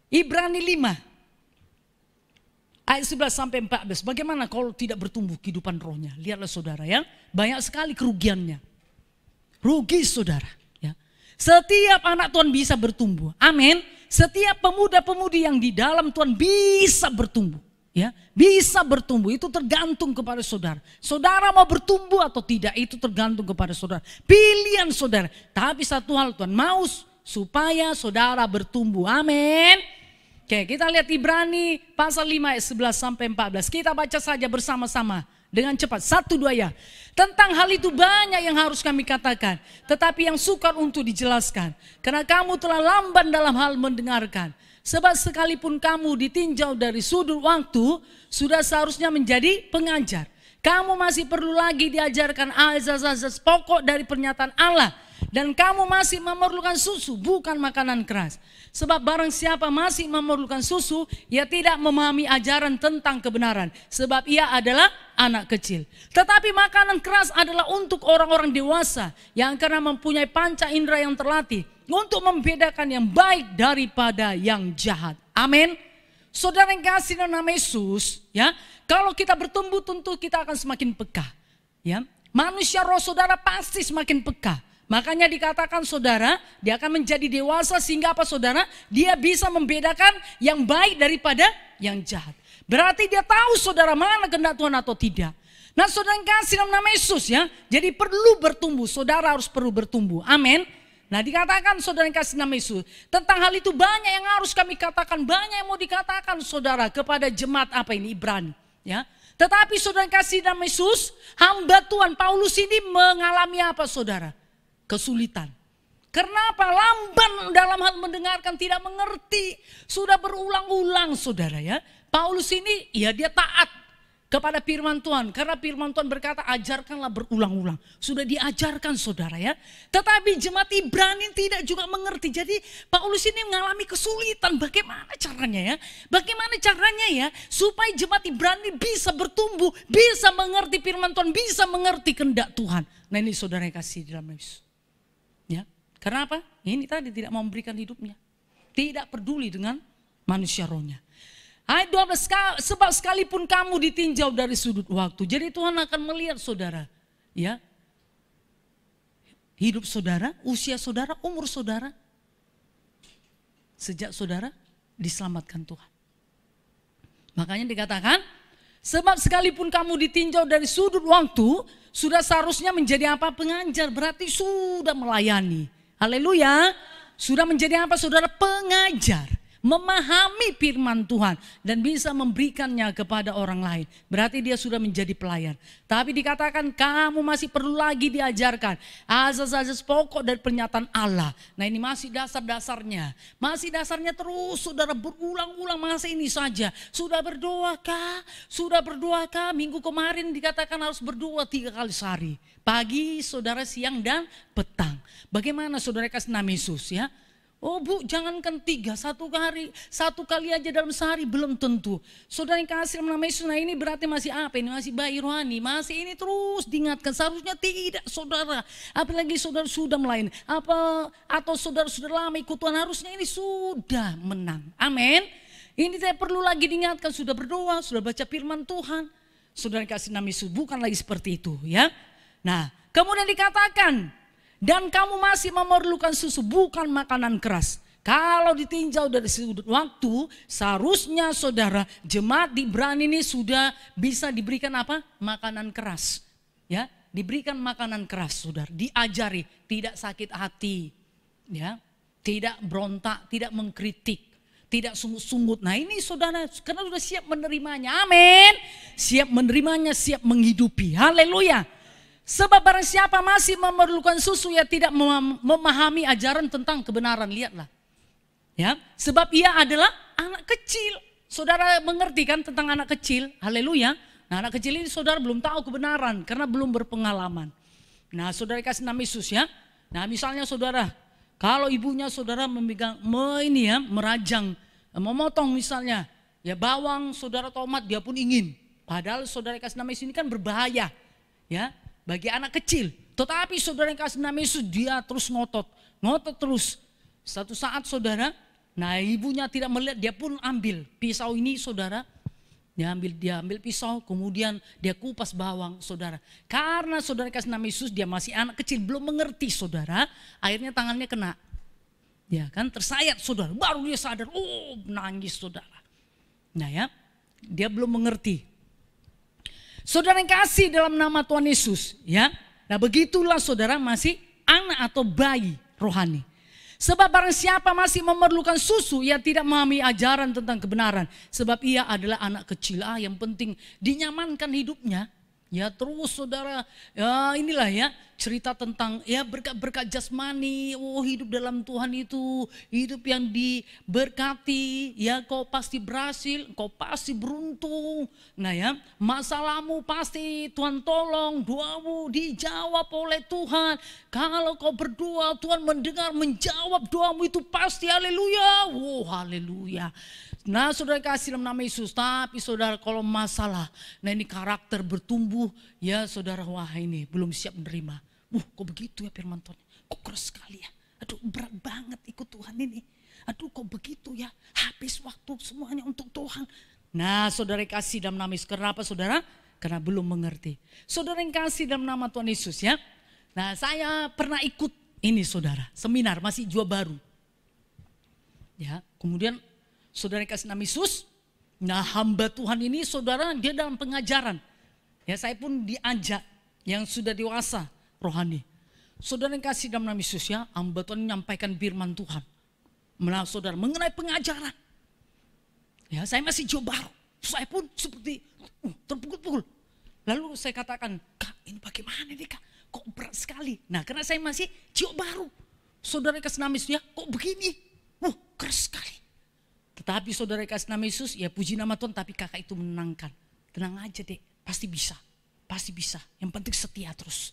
Ibrani 5 ayat 11 sampai 14. Bagaimana kalau tidak bertumbuh kehidupan rohnya? Lihatlah saudara ya, banyak sekali kerugiannya. Rugi saudara ya. Setiap anak Tuhan bisa bertumbuh. Amin. Setiap pemuda-pemudi yang di dalam Tuhan bisa bertumbuh ya. Bisa bertumbuh, itu tergantung kepada saudara. Saudara mau bertumbuh atau tidak, itu tergantung kepada saudara. Pilihan saudara. Tapi satu hal, Tuhan mau supaya saudara bertumbuh. Amin. Oke, kita lihat Ibrani pasal 5 ayat 11 sampai 14. Kita baca saja bersama-sama. Dengan cepat, 1, 2 ya. Tentang hal itu banyak yang harus kami katakan, tetapi yang sukar untuk dijelaskan. Karena kamu telah lamban dalam hal mendengarkan. Sebab sekalipun kamu ditinjau dari sudut waktu, sudah seharusnya menjadi pengajar. Kamu masih perlu lagi diajarkan azaz-azaz pokok dari pernyataan Allah. Dan kamu masih memerlukan susu, bukan makanan keras. Sebab barang siapa masih memerlukan susu, ia tidak memahami ajaran tentang kebenaran. Sebab ia adalah anak kecil. Tetapi makanan keras adalah untuk orang-orang dewasa yang karena mempunyai panca indera yang terlatih, untuk membedakan yang baik daripada yang jahat. Amin. Saudara yang kasih dalam nama Yesus, ya, kalau kita bertumbuh tentu kita akan semakin peka. Ya, manusia roh saudara pasti semakin peka. Makanya dikatakan saudara, dia akan menjadi dewasa sehingga apa saudara? Dia bisa membedakan yang baik daripada yang jahat. Berarti dia tahu saudara mana kehendak Tuhan atau tidak. Nah saudara yang kasih dalam nama Yesus ya, jadi perlu bertumbuh, saudara harus perlu bertumbuh. Amin. Nah dikatakan saudara yang kasih nama Yesus, tentang hal itu banyak yang harus kami katakan, banyak yang mau dikatakan saudara kepada jemaat apa ini Ibrani. Ya. Tetapi saudara yang kasih nama Yesus, hamba Tuhan Paulus ini mengalami apa saudara? Kesulitan. Kenapa? Lamban dalam hal mendengarkan, tidak mengerti. Sudah berulang-ulang saudara ya. Paulus ini ya dia taat kepada firman Tuhan. Karena firman Tuhan berkata ajarkanlah berulang-ulang. Sudah diajarkan saudara ya. Tetapi jemaat Ibrani tidak juga mengerti. Jadi Paulus ini mengalami kesulitan. Bagaimana caranya ya? Bagaimana caranya ya? Supaya jemaat Ibrani bisa bertumbuh. Bisa mengerti firman Tuhan. Bisa mengerti kehendak Tuhan. Nah ini saudara yang kasih di dalam Yesus. Ya, kenapa? Ini tadi tidak mau memberikan hidupnya. Tidak peduli dengan manusia rohnya. Ayat 12, sebab sekalipun kamu ditinjau dari sudut waktu. Jadi Tuhan akan melihat saudara, ya, hidup saudara, usia saudara, umur saudara, sejak saudara diselamatkan Tuhan. Makanya dikatakan, sebab sekalipun kamu ditinjau dari sudut waktu, sudah seharusnya menjadi apa? Pengajar, berarti sudah melayani. Haleluya. Sudah menjadi apa saudara? Pengajar. Memahami firman Tuhan dan bisa memberikannya kepada orang lain. Berarti dia sudah menjadi pelayan. Tapi dikatakan kamu masih perlu lagi diajarkan azas-azas pokok dari pernyataan Allah. Nah ini masih dasar-dasarnya. Masih dasarnya terus saudara berulang-ulang masa ini saja. Sudah berdoakah? Sudah berdoakah? Minggu kemarin dikatakan harus berdoa 3 kali sehari. Pagi, saudara, siang dan petang. Bagaimana saudara kasih nama Yesus ya? Oh Bu, jangankan 3, 1 kali aja dalam sehari belum tentu. Saudara yang kasih nama Yesus, nah ini berarti masih apa? Ini masih bayi rohani, masih ini terus diingatkan. Seharusnya tidak saudara, apalagi saudara sudah melayani. Atau saudara sudah lama ikut Tuhan, harusnya ini sudah menang. Amin. Ini saya perlu lagi diingatkan, sudah berdoa, sudah baca firman Tuhan. Saudara yang kasih nama Yesus, bukan lagi seperti itu ya. Nah kemudian dikatakan, dan kamu masih memerlukan susu, bukan makanan keras. Kalau ditinjau dari sudut waktu, seharusnya saudara jemaat di Ibrani ini sudah bisa diberikan apa? Makanan keras. Ya, diberikan makanan keras saudara, diajari, tidak sakit hati, ya, tidak berontak, tidak mengkritik, tidak sungut-sungut. Nah ini saudara, karena sudah siap menerimanya, amin. Siap menerimanya, siap menghidupi, haleluya. Sebab barang siapa masih memerlukan susu, ya tidak memahami ajaran tentang kebenaran. Lihatlah. Ya, sebab ia adalah anak kecil. Saudara mengerti kan tentang anak kecil? Haleluya. Nah, anak kecil ini saudara belum tahu kebenaran karena belum berpengalaman. Nah, saudara kasih nama Yesus ya. Nah, misalnya saudara, kalau ibunya saudara memegang merajang, memotong misalnya, ya bawang, saudara tomat, dia pun ingin. Padahal saudara kasih nama Yesus ini kan berbahaya. Ya. Bagi anak kecil, tetapi saudara yang kasih nama Yesus, dia terus ngotot terus. Satu saat saudara, nah ibunya tidak melihat, dia pun ambil pisau ini saudara, dia ambil pisau, kemudian dia kupas bawang saudara. Karena saudara kasih nama Yesus, dia masih anak kecil, belum mengerti saudara, akhirnya tangannya kena, ya kan, tersayat saudara, baru dia sadar, oh nangis saudara. Nah ya, dia belum mengerti. Saudara yang kasih dalam nama Tuhan Yesus ya. Nah begitulah saudara masih anak atau bayi rohani. Sebab barang siapa masih memerlukan susu, ia tidak memahami ajaran tentang kebenaran. Sebab ia adalah anak kecil. Yang penting dinyamankan hidupnya. Ya terus saudara, ya inilah ya cerita tentang ya berkat-berkat jasmani. Oh hidup dalam Tuhan itu hidup yang diberkati. Ya kau pasti berhasil, kau pasti beruntung. Nah ya masalahmu pasti Tuhan tolong, doamu dijawab oleh Tuhan. Kalau kau berdoa Tuhan mendengar, menjawab doamu itu pasti haleluya. Oh haleluya. Nah saudara kasih dalam nama Yesus, tapi saudara kalau masalah, nah ini karakter bertumbuh, ya saudara wah ini belum siap menerima. Kok begitu ya firman Tuhan, kok keras sekali ya, aduh berat banget ikut Tuhan ini. Aduh kok begitu ya, habis waktu semuanya untuk Tuhan. Nah saudara kasih dalam nama Yesus, kenapa saudara? Karena belum mengerti. Saudara yang kasih dalam nama Tuhan Yesus ya. Nah saya pernah ikut ini saudara, seminar masih Jua Baru. Ya kemudian saudara kasih nama Yesus, nah hamba Tuhan ini saudara dia dalam pengajaran. Ya saya pun diajak yang sudah dewasa rohani. Saudara kasih dalam nama Yesus ya, hamba Tuhan menyampaikan firman Tuhan. Saudara mengenai pengajaran. Ya saya masih Jua Baru, saya pun seperti terpukul-pukul. Lalu saya katakan, Kak ini bagaimana nih Kak, kok berat sekali. Nah karena saya masih Jua Baru. Saudara kasih nama Yesus ya, kok begini, keras sekali. Tetapi saudara kasih nama Yesus, ya puji nama Tuhan, tapi kakak itu menenangkan. Tenang aja dek, pasti bisa, pasti bisa. Yang penting setia terus.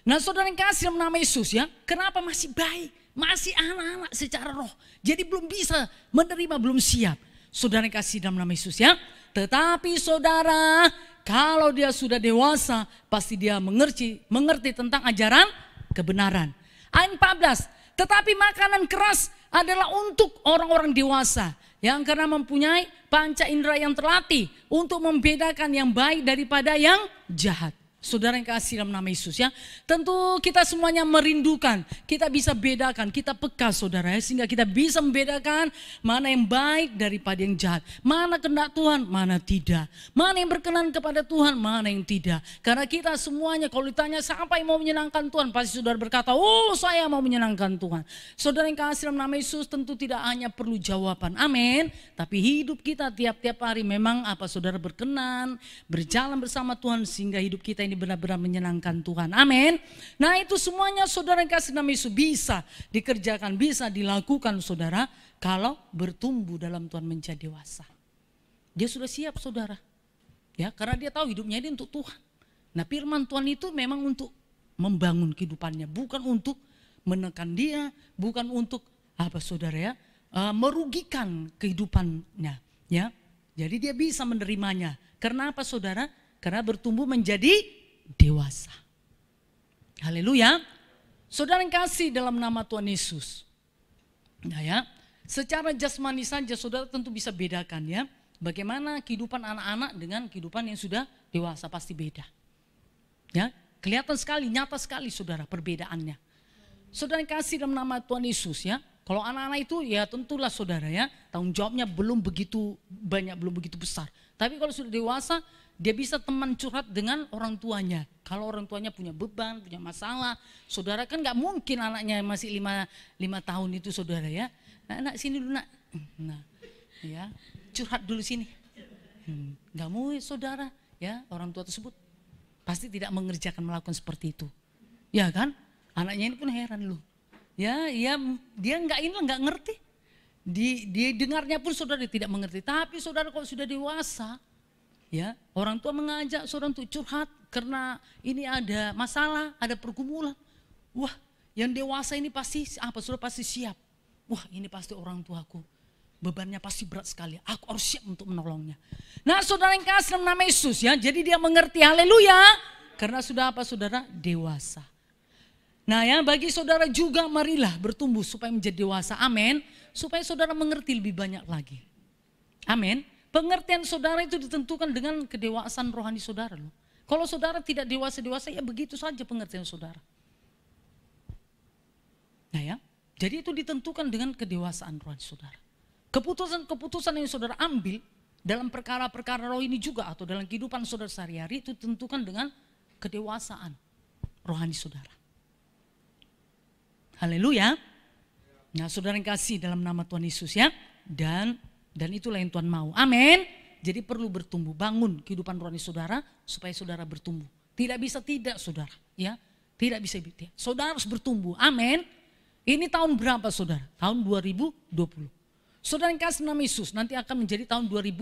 Nah saudara yang kasih dalam nama Yesus ya, kenapa masih baik, masih anak-anak secara roh. Jadi belum bisa menerima, belum siap. Saudara yang kasih dalam nama Yesus ya. Tetapi saudara, kalau dia sudah dewasa, pasti dia mengerti tentang ajaran kebenaran. Ayat 14, tetapi makanan keras adalah untuk orang-orang dewasa. Yang karena mempunyai panca indera yang terlatih untuk membedakan yang baik daripada yang jahat. Saudara yang kasih dalam nama Yesus ya. Tentu kita semuanya merindukan, kita bisa bedakan, kita peka saudara ya. Sehingga kita bisa membedakan mana yang baik daripada yang jahat. Mana kehendak Tuhan, mana tidak. Mana yang berkenan kepada Tuhan, mana yang tidak. Karena kita semuanya kalau ditanya siapa yang mau menyenangkan Tuhan, pasti saudara berkata, oh saya mau menyenangkan Tuhan. Saudara yang kasih dalam nama Yesus tentu tidak hanya perlu jawaban, amin. Tapi hidup kita tiap-tiap hari memang apa saudara berkenan, berjalan bersama Tuhan sehingga hidup kita ini benar-benar menyenangkan Tuhan. Amin. Nah itu semuanya saudara yang kasih nama Yesus bisa dikerjakan, bisa dilakukan saudara. Kalau bertumbuh dalam Tuhan menjadi dewasa. Dia sudah siap saudara. Ya karena dia tahu hidupnya ini untuk Tuhan. Nah firman Tuhan itu memang untuk membangun kehidupannya. Bukan untuk menekan dia. Bukan untuk apa saudara ya. Merugikan kehidupannya. Ya. Jadi dia bisa menerimanya. Karena apa saudara? Karena bertumbuh menjadi dewasa. Haleluya. Saudara yang kasih dalam nama Tuhan Yesus. Nah ya, secara jasmani saja saudara tentu bisa bedakan ya. Bagaimana kehidupan anak-anak dengan kehidupan yang sudah dewasa pasti beda. Ya, kelihatan sekali, nyata sekali saudara perbedaannya. Saudara yang kasih dalam nama Tuhan Yesus ya. Kalau anak-anak itu ya tentulah saudara ya, tanggung jawabnya belum begitu banyak, belum begitu besar. Tapi kalau sudah dewasa, dia bisa teman curhat dengan orang tuanya. Kalau orang tuanya punya beban, punya masalah, saudara kan gak mungkin anaknya masih 5 tahun itu saudara ya. Nak sini dulu nak. Nah, ya curhat dulu sini. Gak mau saudara ya, orang tua tersebut pasti tidak mengerjakan melakukan seperti itu. Ya kan? Anaknya ini pun heran loh. Ya dia nggak ngerti. Dia dengarnya pun saudara tidak mengerti. Tapi saudara kalau sudah dewasa, ya orang tua mengajak saudara untuk curhat karena ini ada masalah, ada pergumulan. Wah, yang dewasa ini pasti apa? Saudara pasti siap. Wah, ini pasti orang tuaku. Bebannya pasti berat sekali. Aku harus siap untuk menolongnya. Nah, saudara yang kasih dalam nama Yesus ya. Jadi dia mengerti, haleluya. Karena sudah apa saudara? Dewasa. Nah ya, bagi saudara juga marilah bertumbuh supaya menjadi dewasa. Amin. Supaya saudara mengerti lebih banyak lagi. Amin. Pengertian saudara itu ditentukan dengan kedewasaan rohani saudara loh. Kalau saudara tidak dewasa-dewasa ya begitu saja pengertian saudara. Nah ya, jadi itu ditentukan dengan kedewasaan rohani saudara. Keputusan-keputusan yang saudara ambil dalam perkara-perkara roh ini juga atau dalam kehidupan saudara sehari-hari itu ditentukan dengan kedewasaan rohani saudara. Haleluya. Nah saudara yang kasih dalam nama Tuhan Yesus ya. Dan itulah yang Tuhan mau. Amin. Jadi perlu bertumbuh. Bangun kehidupan rohani saudara supaya saudara bertumbuh. Tidak bisa tidak saudara. Ya, tidak bisa tidak. Saudara harus bertumbuh. Amin. Ini tahun berapa saudara? Tahun 2020. Saudara yang kasih nama Yesus nanti akan menjadi tahun 2000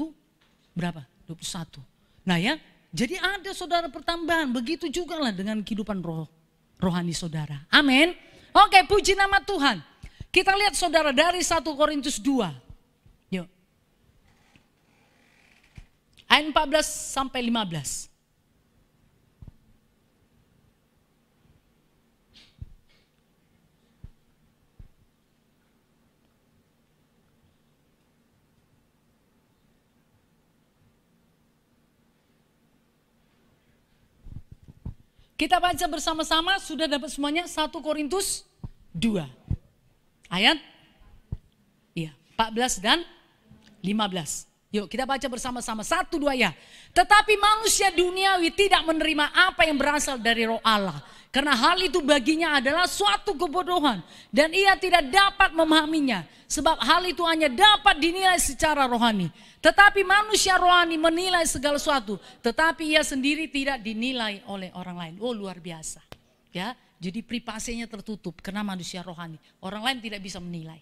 berapa? 21. Nah ya, jadi ada saudara pertambahan. Begitu juga lah dengan kehidupan rohani saudara. Amin. Oke, puji nama Tuhan. Kita lihat saudara dari 1 Korintus 2. Yuk. Ayat 14 sampai 15. Kita baca bersama-sama, sudah dapat semuanya 1 Korintus 2. Ayat 14 dan 15. Yuk kita baca bersama-sama, 1, 2 ya. Tetapi manusia duniawi tidak menerima apa yang berasal dari roh Allah. Karena hal itu baginya adalah suatu kebodohan. Dan ia tidak dapat memahaminya. Sebab hal itu hanya dapat dinilai secara rohani. Tetapi manusia rohani menilai segala sesuatu. Tetapi ia sendiri tidak dinilai oleh orang lain. Oh luar biasa. Ya, jadi privasinya tertutup karena manusia rohani. Orang lain tidak bisa menilai.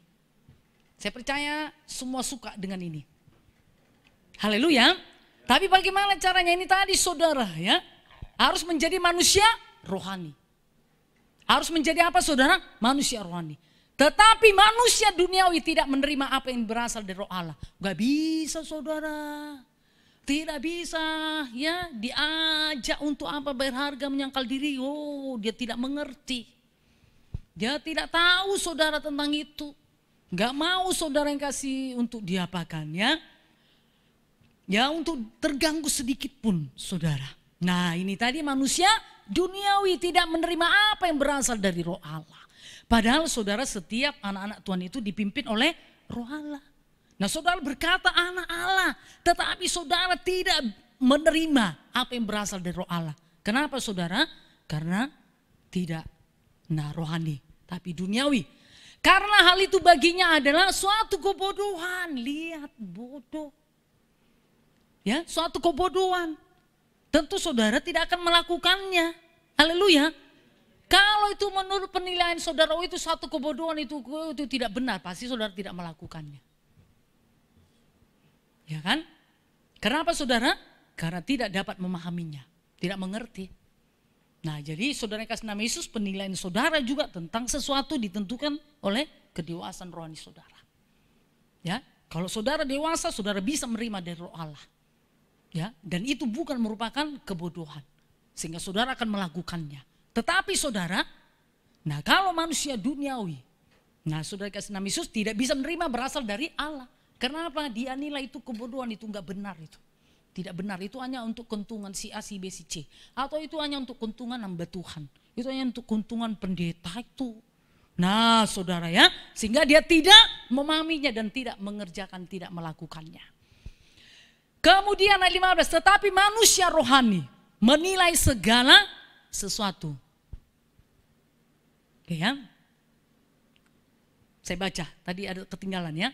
Saya percaya semua suka dengan ini. Haleluya. Tapi bagaimana caranya ini tadi saudara ya. Harus menjadi manusia rohani. Harus menjadi apa saudara? Manusia rohani. Tetapi manusia duniawi tidak menerima apa yang berasal dari roh Allah. Gak bisa saudara. Tidak bisa ya diajak untuk apa berharga menyangkal diri. Oh dia tidak mengerti. Dia tidak tahu saudara tentang itu. Gak mau saudara yang kasih untuk diapakan ya. Ya untuk terganggu sedikit pun saudara. Nah ini tadi manusia duniawi tidak menerima apa yang berasal dari roh Allah. Padahal saudara setiap anak-anak Tuhan itu dipimpin oleh roh Allah. Nah saudara berkata anak Allah. Tetapi saudara tidak menerima apa yang berasal dari roh Allah. Kenapa saudara? Karena tidak rohani tapi duniawi. Karena hal itu baginya adalah suatu kebodohan. Lihat bodoh. Ya, suatu kebodohan. Tentu saudara tidak akan melakukannya. Haleluya. Kalau itu menurut penilaian saudara, oh itu satu kebodohan, itu tidak benar. Pasti saudara tidak melakukannya. Ya kan? Kenapa saudara? Karena tidak dapat memahaminya. Tidak mengerti. Nah jadi saudara yang kasih nama Yesus, penilaian saudara juga tentang sesuatu ditentukan oleh kedewasaan rohani saudara. Ya, kalau saudara dewasa, saudara bisa menerima dari roh Allah. Ya, dan itu bukan merupakan kebodohan. Sehingga saudara akan melakukannya. Tetapi saudara, nah kalau manusia duniawi, nah saudara kasih nama Yesus tidak bisa menerima berasal dari Allah. Kenapa? Dia nilai itu kebodohan, itu enggak benar itu. Tidak benar, itu hanya untuk keuntungan si A, si B, si C. Atau itu hanya untuk keuntungan hamba Tuhan. Itu hanya untuk keuntungan pendeta itu. Nah saudara ya, sehingga dia tidak memahaminya dan tidak mengerjakan, tidak melakukannya. Kemudian ayat 15, tetapi manusia rohani menilai segala sesuatu. Oke ya. Saya baca, tadi ada ketinggalan ya.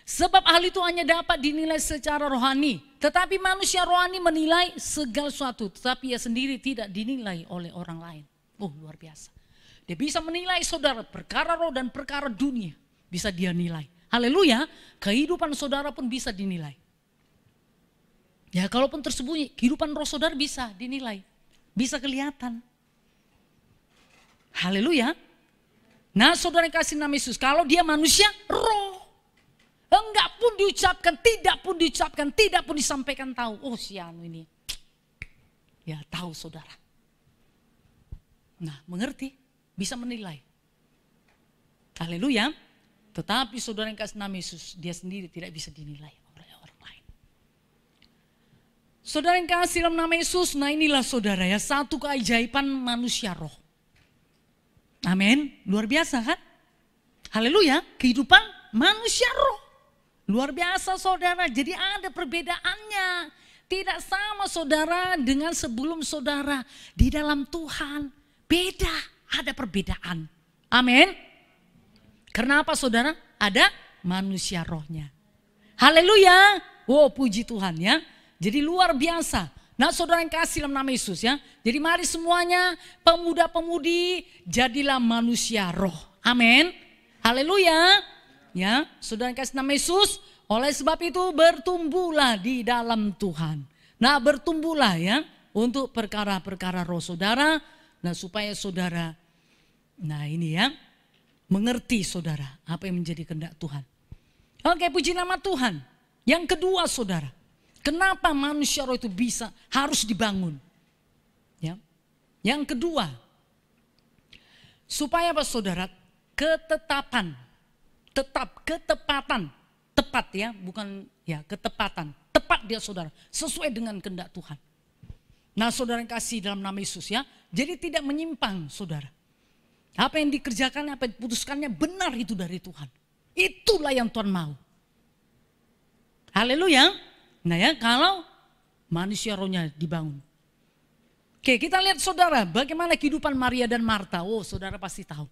Sebab hal itu hanya dapat dinilai secara rohani. Tetapi manusia rohani menilai segala sesuatu. Tetapi ia sendiri tidak dinilai oleh orang lain. Oh luar biasa. Dia bisa menilai saudara perkara roh dan perkara dunia. Bisa dia nilai. Haleluya. Kehidupan saudara pun bisa dinilai. Ya kalaupun tersembunyi, kehidupan roh saudara bisa dinilai. Bisa kelihatan. Haleluya. Nah saudara yang kasih nama Yesus, kalau dia manusia roh. Enggak pun diucapkan, tidak pun disampaikan tahu. Oh si anu ini. Ya tahu saudara. Nah mengerti, bisa menilai. Haleluya. Tetapi saudara yang kasih nama Yesus, dia sendiri tidak bisa dinilai. Saudara yang kasih dalam nama Yesus, nah inilah saudara ya, satu keajaiban manusia roh. Amin, luar biasa kan? Haleluya, kehidupan manusia roh. Luar biasa saudara, jadi ada perbedaannya. Tidak sama saudara dengan sebelum saudara di dalam Tuhan. Beda, ada perbedaan. Amin. Kenapa saudara? Ada manusia rohnya. Haleluya, oh puji Tuhan ya. Jadi luar biasa. Nah saudara yang kasih dalam nama Yesus ya. Jadi mari semuanya pemuda-pemudi jadilah manusia roh. Amin. Haleluya. Ya, saudara yang kasih nama Yesus. Oleh sebab itu bertumbuhlah di dalam Tuhan. Nah bertumbuhlah ya. Untuk perkara-perkara roh saudara. Nah supaya saudara. Nah ini ya. Mengerti saudara. Apa yang menjadi kehendak Tuhan. Oke puji nama Tuhan. Yang kedua saudara. Kenapa manusia roh itu harus dibangun? Ya. Yang kedua, supaya apa saudara? Ketepatan, tepat ya, bukan ya ketepatan, tepat dia saudara, sesuai dengan kehendak Tuhan. Nah saudara yang kasih dalam nama Yesus ya, jadi tidak menyimpang saudara. Apa yang dikerjakan, apa yang diputuskannya benar itu dari Tuhan. Itulah yang Tuhan mau. Haleluya. Nah ya kalau manusia rohnya dibangun. Oke kita lihat saudara bagaimana kehidupan Maria dan Marta. Oh saudara pasti tahu.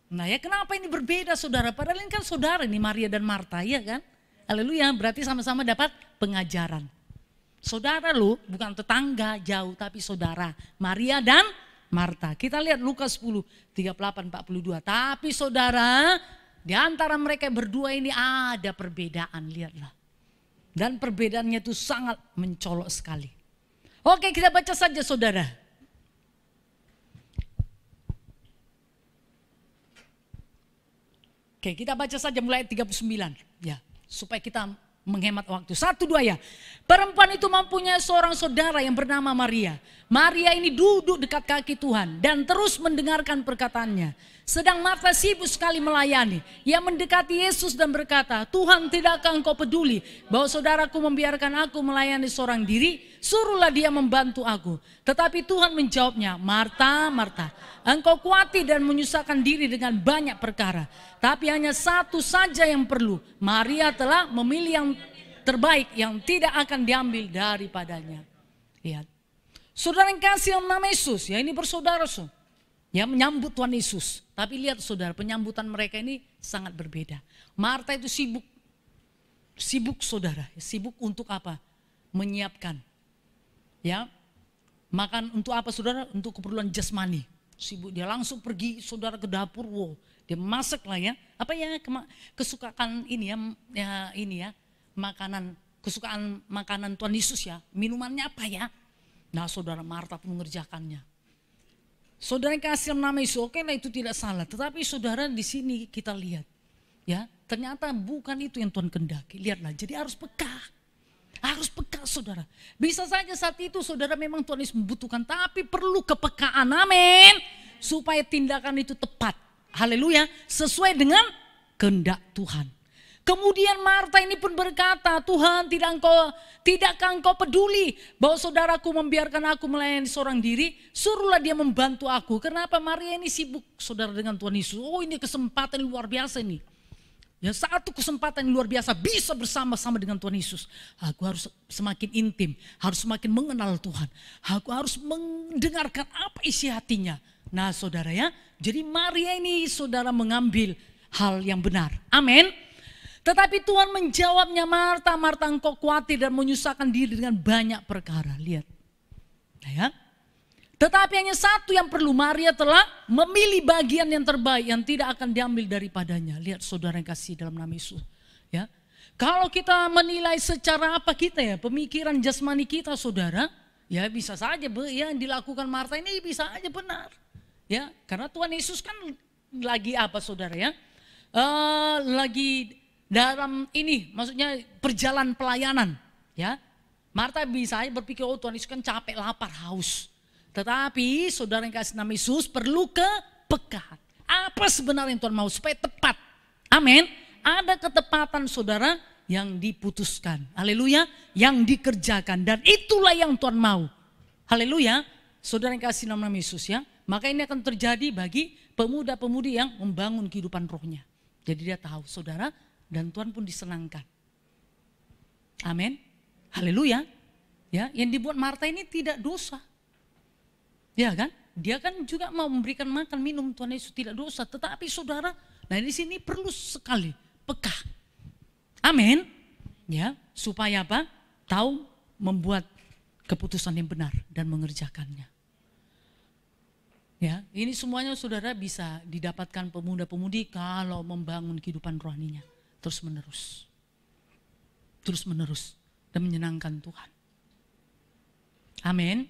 Nah ya kenapa ini berbeda saudara. Padahal ini kan saudara ini Maria dan Marta ya kan. Haleluya berarti sama-sama dapat pengajaran. Saudara lu bukan tetangga jauh tapi saudara. Maria dan Marta. Kita lihat Lukas 10, 38, 42. Tapi saudara di antara mereka berdua ini ada perbedaan lihatlah. Dan perbedaannya itu sangat mencolok sekali. Oke kita baca saja saudara. Oke kita baca saja mulai ayat 39. Ya, supaya kita menghemat waktu. 1, 2 ya. Perempuan itu mempunyai seorang saudara yang bernama Maria. Maria ini duduk dekat kaki Tuhan dan terus mendengarkan perkataannya. Sedang Marta sibuk sekali melayani. Ia mendekati Yesus dan berkata, Tuhan, tidakkah engkau peduli bahwa saudaraku membiarkan aku melayani seorang diri? Suruhlah dia membantu aku. Tetapi Tuhan menjawabnya, Marta, Marta, engkau khawatir dan menyusahkan diri dengan banyak perkara. Tapi hanya satu saja yang perlu. Maria telah memilih yang terbaik yang tidak akan diambil daripadanya. Lihat. Saudara yang kasih dalam nama Yesus, ya ini bersaudara, ya menyambut Tuhan Yesus. Tapi lihat saudara, penyambutan mereka ini sangat berbeda. Marta itu sibuk saudara, sibuk untuk apa? Menyiapkan, ya makan untuk apa saudara? Untuk keperluan jasmani. Sibuk, dia langsung pergi saudara ke dapur, wow, dia masak lah ya. Apa ya kesukaan ini ya, makanan kesukaan makanan Tuhan Yesus ya. Minumannya apa ya? Nah saudara, Marta pun mengerjakannya. Saudara yang kasih nama Yesus, oke lah itu tidak salah. Tetapi saudara di sini kita lihat, ya ternyata bukan itu yang Tuhan kehendaki. Lihatlah, jadi harus peka. Harus peka saudara. Bisa saja saat itu saudara memang Tuhan Yesus membutuhkan, tapi perlu kepekaan, amin. Supaya tindakan itu tepat, haleluya, sesuai dengan kehendak Tuhan. Kemudian Marta ini pun berkata, Tuhan, tidakkah engkau peduli bahwa saudaraku membiarkan aku melayani seorang diri? Suruhlah dia membantu aku. Kenapa? Maria ini sibuk saudara dengan Tuhan Yesus. Oh, ini kesempatan luar biasa ini. Ya, satu kesempatan luar biasa bisa bersama-sama dengan Tuhan Yesus. Aku harus semakin intim, harus semakin mengenal Tuhan. Aku harus mendengarkan apa isi hatinya. Nah saudara ya, jadi Maria ini saudara mengambil hal yang benar. Amin. Tetapi Tuhan menjawabnya, Marta, Marta, engkau khawatir dan menyusahkan diri dengan banyak perkara. Lihat. Nah, ya. Tetapi hanya satu yang perlu. Maria telah memilih bagian yang terbaik yang tidak akan diambil daripadanya. Lihat saudara yang kasih dalam nama Yesus. Ya. Kalau kita menilai secara apa kita ya, pemikiran jasmani kita saudara, ya bisa saja yang dilakukan Marta ini bisa aja benar. Ya, karena Tuhan Yesus kan lagi apa saudara ya? Lagi dalam ini maksudnya perjalanan pelayanan ya. Marta bisa aja berpikir, oh Tuhan Yesus kan capek, lapar, haus. Tetapi saudara yang kasih nama Yesus perlu kepekaan. Apa sebenarnya yang Tuhan mau supaya tepat. Amin. Ada ketepatan saudara yang diputuskan. Haleluya. Yang dikerjakan. Dan itulah yang Tuhan mau. Haleluya. Saudara yang kasih nama Yesus ya. Maka ini akan terjadi bagi pemuda-pemudi yang membangun kehidupan rohnya. Jadi dia tahu saudara, dan Tuhan pun disenangkan. Amin. Haleluya. Ya, yang dibuat Marta ini tidak dosa. Ya kan? Dia kan juga mau memberikan makan minum Tuhan Yesus, tidak dosa. Tetapi saudara, nah di sini perlu sekali peka. Amin. Ya, supaya apa? Tahu membuat keputusan yang benar dan mengerjakannya. Ya, ini semuanya saudara bisa didapatkan pemuda-pemudi kalau membangun kehidupan rohaninya. Terus menerus dan menyenangkan Tuhan. Amin.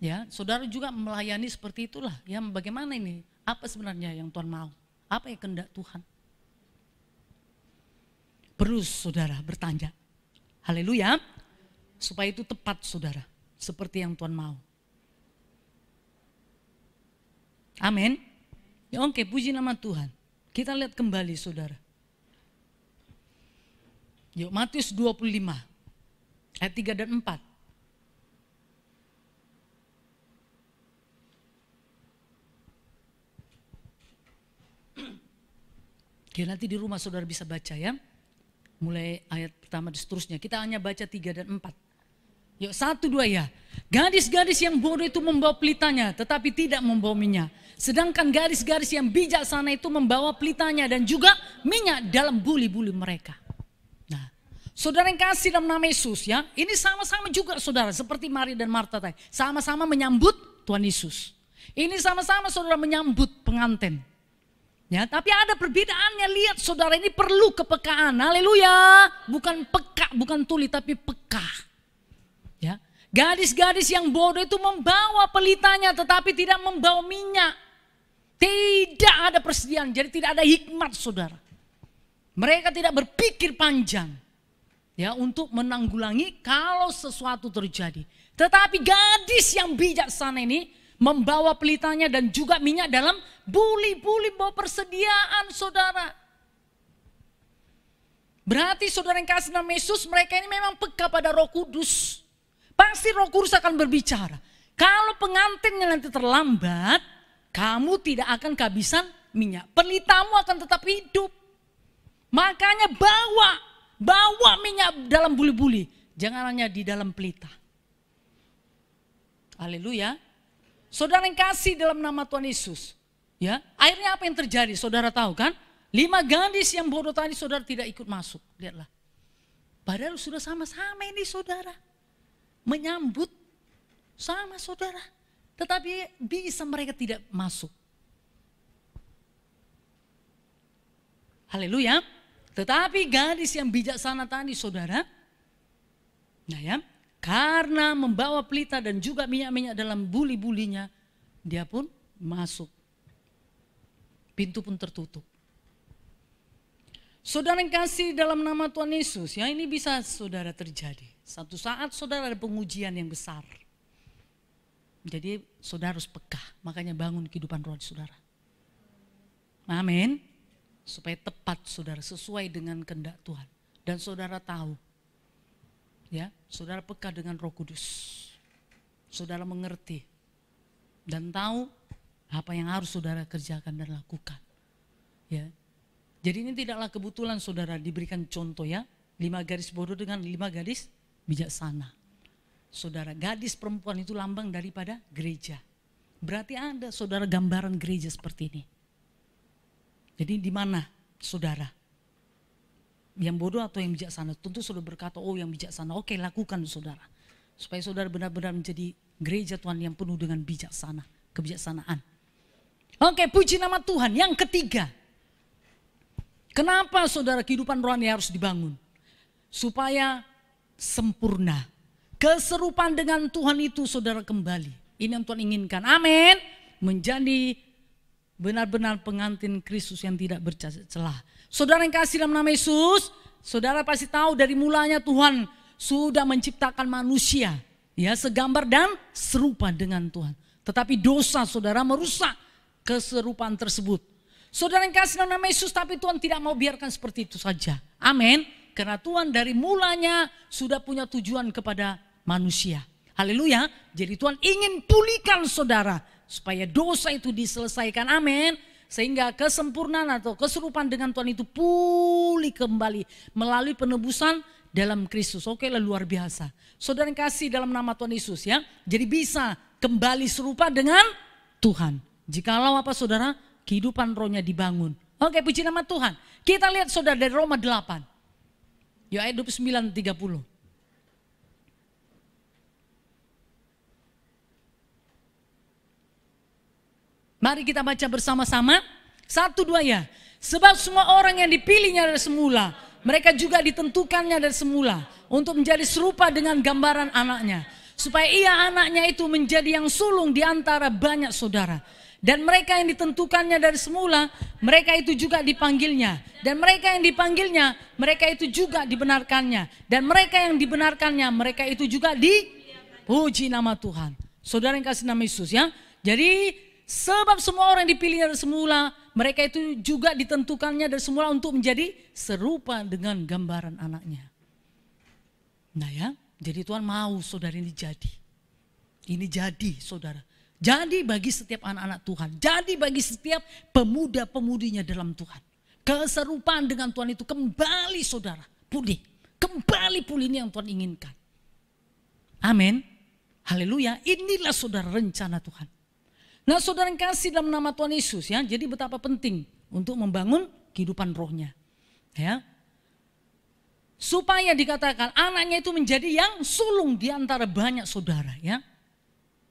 Ya, saudara juga melayani seperti itulah. Ya, bagaimana ini? Apa sebenarnya yang Tuhan mau? Apa yang kehendak Tuhan? Perlu saudara bertanya. Haleluya. Supaya itu tepat saudara, seperti yang Tuhan mau. Amin. Ya, oke, puji nama Tuhan. Kita lihat kembali saudara. Yuk, Matius 25 ayat 3 dan 4. Oke, nanti di rumah saudara bisa baca ya. Mulai ayat pertama dan seterusnya. Kita hanya baca 3 dan 4. Yuk, 1, 2 ya. Gadis-gadis yang bodoh itu membawa pelitanya tetapi tidak membawa minyak. Sedangkan gadis-gadis yang bijaksana itu membawa pelitanya dan juga minyak dalam buli-buli mereka. Nah, saudara yang kasih dalam nama Yesus ya, ini sama-sama juga saudara seperti Maria dan Marta tadi. Sama-sama menyambut Tuhan Yesus. Ini sama-sama saudara menyambut pengantin. Ya, tapi ada perbedaannya, lihat saudara, ini perlu kepekaan. Haleluya. Bukan peka, bukan tuli tapi peka. Ya. Gadis-gadis yang bodoh itu membawa pelitanya tetapi tidak membawa minyak. Tidak ada persediaan, jadi tidak ada hikmat saudara. Mereka tidak berpikir panjang ya untuk menanggulangi kalau sesuatu terjadi. Tetapi gadis yang bijaksana ini membawa pelitanya dan juga minyak dalam buli-buli, bawa persediaan saudara. Berarti saudara yang kasih nama Yesus, mereka ini memang peka pada Roh Kudus. Pasti Roh Kudus akan berbicara. Kalau pengantinnya nanti terlambat, kamu tidak akan kehabisan minyak. Pelitamu akan tetap hidup. Makanya bawa minyak dalam buli-buli. Jangan hanya di dalam pelita. Haleluya. Saudara yang kasih dalam nama Tuhan Yesus. Ya, akhirnya apa yang terjadi? Saudara tahu kan? 5 gadis yang bodoh tadi saudara tidak ikut masuk. Lihatlah. Padahal sudah sama-sama ini saudara. Menyambut sama saudara. Tetapi bisa mereka tidak masuk. Haleluya. Tetapi gadis yang bijaksana tadi saudara. Nah ya. Karena membawa pelita dan juga minyak-minyak dalam buli-bulinya. Dia pun masuk. Pintu pun tertutup. Saudara yang kasih dalam nama Tuhan Yesus. Ya ini bisa saudara terjadi. Satu saat saudara ada pengujian yang besar. Jadi saudara harus peka. Makanya bangun kehidupan rohani saudara. Amin. Supaya tepat saudara sesuai dengan kehendak Tuhan. Dan saudara tahu. Ya, saudara peka dengan Roh Kudus. Saudara mengerti dan tahu apa yang harus saudara kerjakan dan lakukan. Ya. Jadi ini tidaklah kebetulan saudara diberikan contoh ya. 5 gadis bodoh dengan 5 gadis bijaksana. Saudara, gadis perempuan itu lambang daripada gereja. Berarti ada saudara gambaran gereja seperti ini. Jadi di mana saudara? Yang bodoh atau yang bijaksana? Tentu saudara berkata, oh yang bijaksana. Oke, lakukan saudara. Supaya saudara benar-benar menjadi gereja Tuhan yang penuh dengan bijaksana. Kebijaksanaan. Oke, puji nama Tuhan. Yang ketiga. Kenapa saudara kehidupan rohani harus dibangun? Supaya sempurna. Keserupaan dengan Tuhan itu saudara kembali. Ini yang Tuhan inginkan. Amin. Menjadi benar-benar pengantin Kristus yang tidak bercelah. Saudara yang kasih dalam nama Yesus, saudara pasti tahu dari mulanya Tuhan sudah menciptakan manusia. Ya, segambar dan serupa dengan Tuhan. Tetapi dosa saudara merusak keserupaan tersebut. Saudara yang kasih dalam nama Yesus, tapi Tuhan tidak mau biarkan seperti itu saja. Amin. Karena Tuhan dari mulanya sudah punya tujuan kepada manusia. Haleluya. Jadi Tuhan ingin pulihkan saudara. Supaya dosa itu diselesaikan. Amin. Sehingga kesempurnaan atau keserupaan dengan Tuhan itu pulih kembali. Melalui penebusan dalam Kristus. Oke lah, luar biasa. Saudara yang kasih dalam nama Tuhan Yesus ya. Jadi bisa kembali serupa dengan Tuhan. Jikalau apa saudara? Kehidupan rohnya dibangun. Oke, puji nama Tuhan. Kita lihat saudara dari Roma 8. Ya ayat 29-30. Mari kita baca bersama-sama. 1, 2 ya. Sebab semua orang yang dipilihnya dari semula, mereka juga ditentukannya dari semula untuk menjadi serupa dengan gambaran anaknya. Supaya ia anaknya itu menjadi yang sulung di antara banyak saudara. Dan mereka yang ditentukannya dari semula, mereka itu juga dipanggilnya. Dan mereka yang dipanggilnya, mereka itu juga dibenarkannya. Dan mereka yang dibenarkannya, mereka itu juga dipuji nama Tuhan. Saudara yang kasih nama Yesus ya. Jadi sebab semua orang dipilih dari semula, mereka itu juga ditentukannya dari semula untuk menjadi serupa dengan gambaran anaknya. Nah ya, jadi Tuhan mau saudara ini jadi. Ini jadi saudara. Jadi bagi setiap anak-anak Tuhan. Jadi bagi setiap pemuda-pemudinya dalam Tuhan. Keserupaan dengan Tuhan itu kembali saudara. Pulih. Kembali pulih ini yang Tuhan inginkan. Amin. Haleluya. Inilah saudara rencana Tuhan. Nah saudara yang kasih dalam nama Tuhan Yesus ya. Jadi betapa penting untuk membangun kehidupan rohnya. Ya. Supaya dikatakan anaknya itu menjadi yang sulung di antara banyak saudara ya.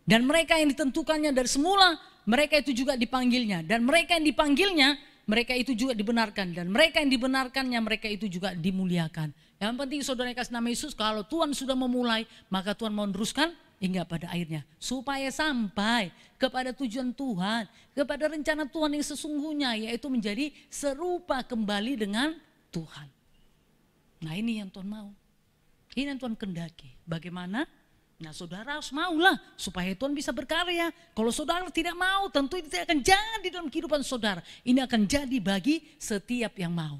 Dan mereka yang ditentukannya dari semula, mereka itu juga dipanggilnya. Dan mereka yang dipanggilnya, mereka itu juga dibenarkan. Dan mereka yang dibenarkannya, mereka itu juga dimuliakan. Yang penting saudara yang kasih nama Yesus, kalau Tuhan sudah memulai, maka Tuhan mau meneruskan hingga pada akhirnya. Supaya sampai kepada tujuan Tuhan, kepada rencana Tuhan yang sesungguhnya, yaitu menjadi serupa kembali dengan Tuhan. Nah ini yang Tuhan mau. Ini yang Tuhan kehendaki. Bagaimana? Nah saudara harus maulah supaya Tuhan bisa berkarya. Kalau saudara tidak mau tentu itu tidak akan jadi dalam kehidupan saudara. Ini akan jadi bagi setiap yang mau.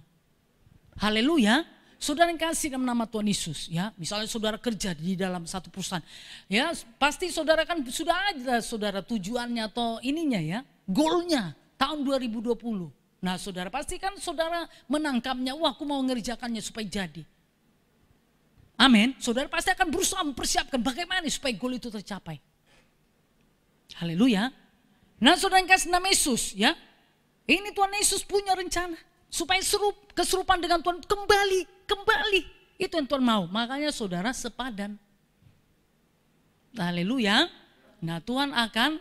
Haleluya. Saudara yang kasih dalam nama Tuhan Yesus ya. Misalnya saudara kerja di dalam satu perusahaan. Ya pasti saudara kan sudah ada saudara tujuannya atau ininya ya. Goalnya tahun 2020. Nah saudara pasti kan saudara menangkapnya. Wah aku mau mengerjakannya supaya jadi. Amin. Saudara pasti akan berusaha mempersiapkan bagaimana supaya goal itu tercapai. Haleluya. Nah saudara yang kasih nama Yesus ya. Ini Tuhan Yesus punya rencana. Supaya keserupan dengan Tuhan kembali. Itu yang Tuhan mau. Makanya saudara sepadan. Haleluya. Nah Tuhan akan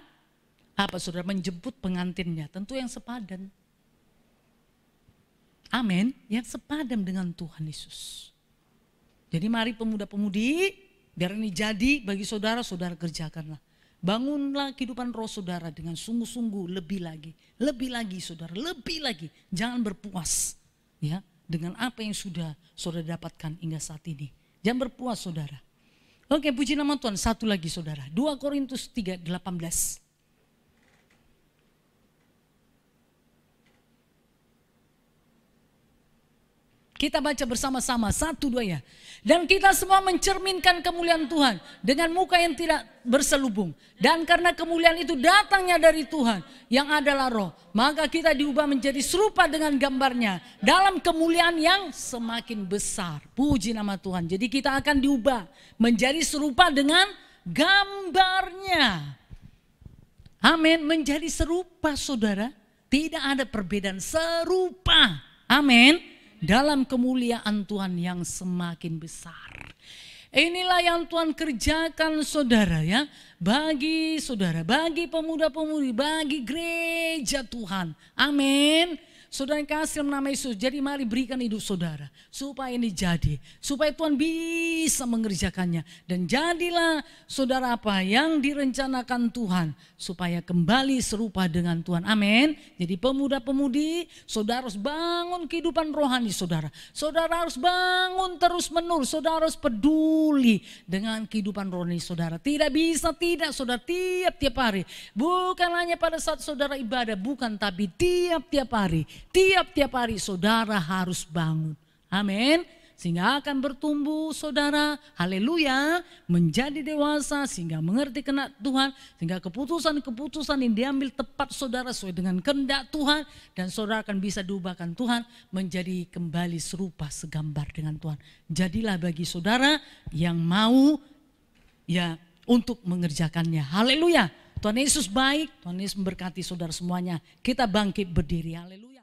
saudara menjemput pengantinnya. Tentu yang sepadan. Amin. Yang sepadan dengan Tuhan Yesus. Jadi mari pemuda-pemudi, biar ini jadi bagi saudara, saudara kerjakanlah. Bangunlah kehidupan roh saudara dengan sungguh-sungguh lebih lagi saudara, lebih lagi. Jangan berpuas ya dengan apa yang sudah saudara dapatkan hingga saat ini. Jangan berpuas saudara. Oke, puji nama Tuhan. Satu lagi saudara, 2 Korintus 3:18. Kita baca bersama-sama, 1, 2 ya. Dan kita semua mencerminkan kemuliaan Tuhan dengan muka yang tidak berselubung. Dan karena kemuliaan itu datangnya dari Tuhan yang adalah roh. Maka kita diubah menjadi serupa dengan gambarnya dalam kemuliaan yang semakin besar. Puji nama Tuhan. Jadi kita akan diubah menjadi serupa dengan gambarnya. Amin, menjadi serupa saudara. Tidak ada perbedaan, serupa. Amin. Dalam kemuliaan Tuhan yang semakin besar. Inilah yang Tuhan kerjakan saudara ya. Bagi saudara, bagi pemuda-pemudi, bagi gereja Tuhan. Amin. Saudara yang kasih dalam nama Yesus. Jadi mari berikan hidup saudara. Supaya ini jadi. Supaya Tuhan bisa mengerjakannya. Dan jadilah saudara apa yang direncanakan Tuhan. Supaya kembali serupa dengan Tuhan. Amin. Jadi pemuda-pemudi. Saudara harus bangun kehidupan rohani saudara. Saudara harus bangun terus menerus. Saudara harus peduli dengan kehidupan rohani saudara. Tidak bisa tidak saudara tiap-tiap hari. Bukan hanya pada saat saudara ibadah. Bukan tapi tiap-tiap hari. Tiap-tiap hari saudara harus bangun. Amin. Sehingga akan bertumbuh saudara. Haleluya. Menjadi dewasa sehingga mengerti kehendak Tuhan. Sehingga keputusan-keputusan yang diambil tepat saudara sesuai dengan kehendak Tuhan. Dan saudara akan bisa diubahkan Tuhan menjadi kembali serupa segambar dengan Tuhan. Jadilah bagi saudara yang mau ya untuk mengerjakannya. Haleluya. Tuhan Yesus baik. Tuhan Yesus memberkati saudara semuanya. Kita bangkit berdiri. Haleluya.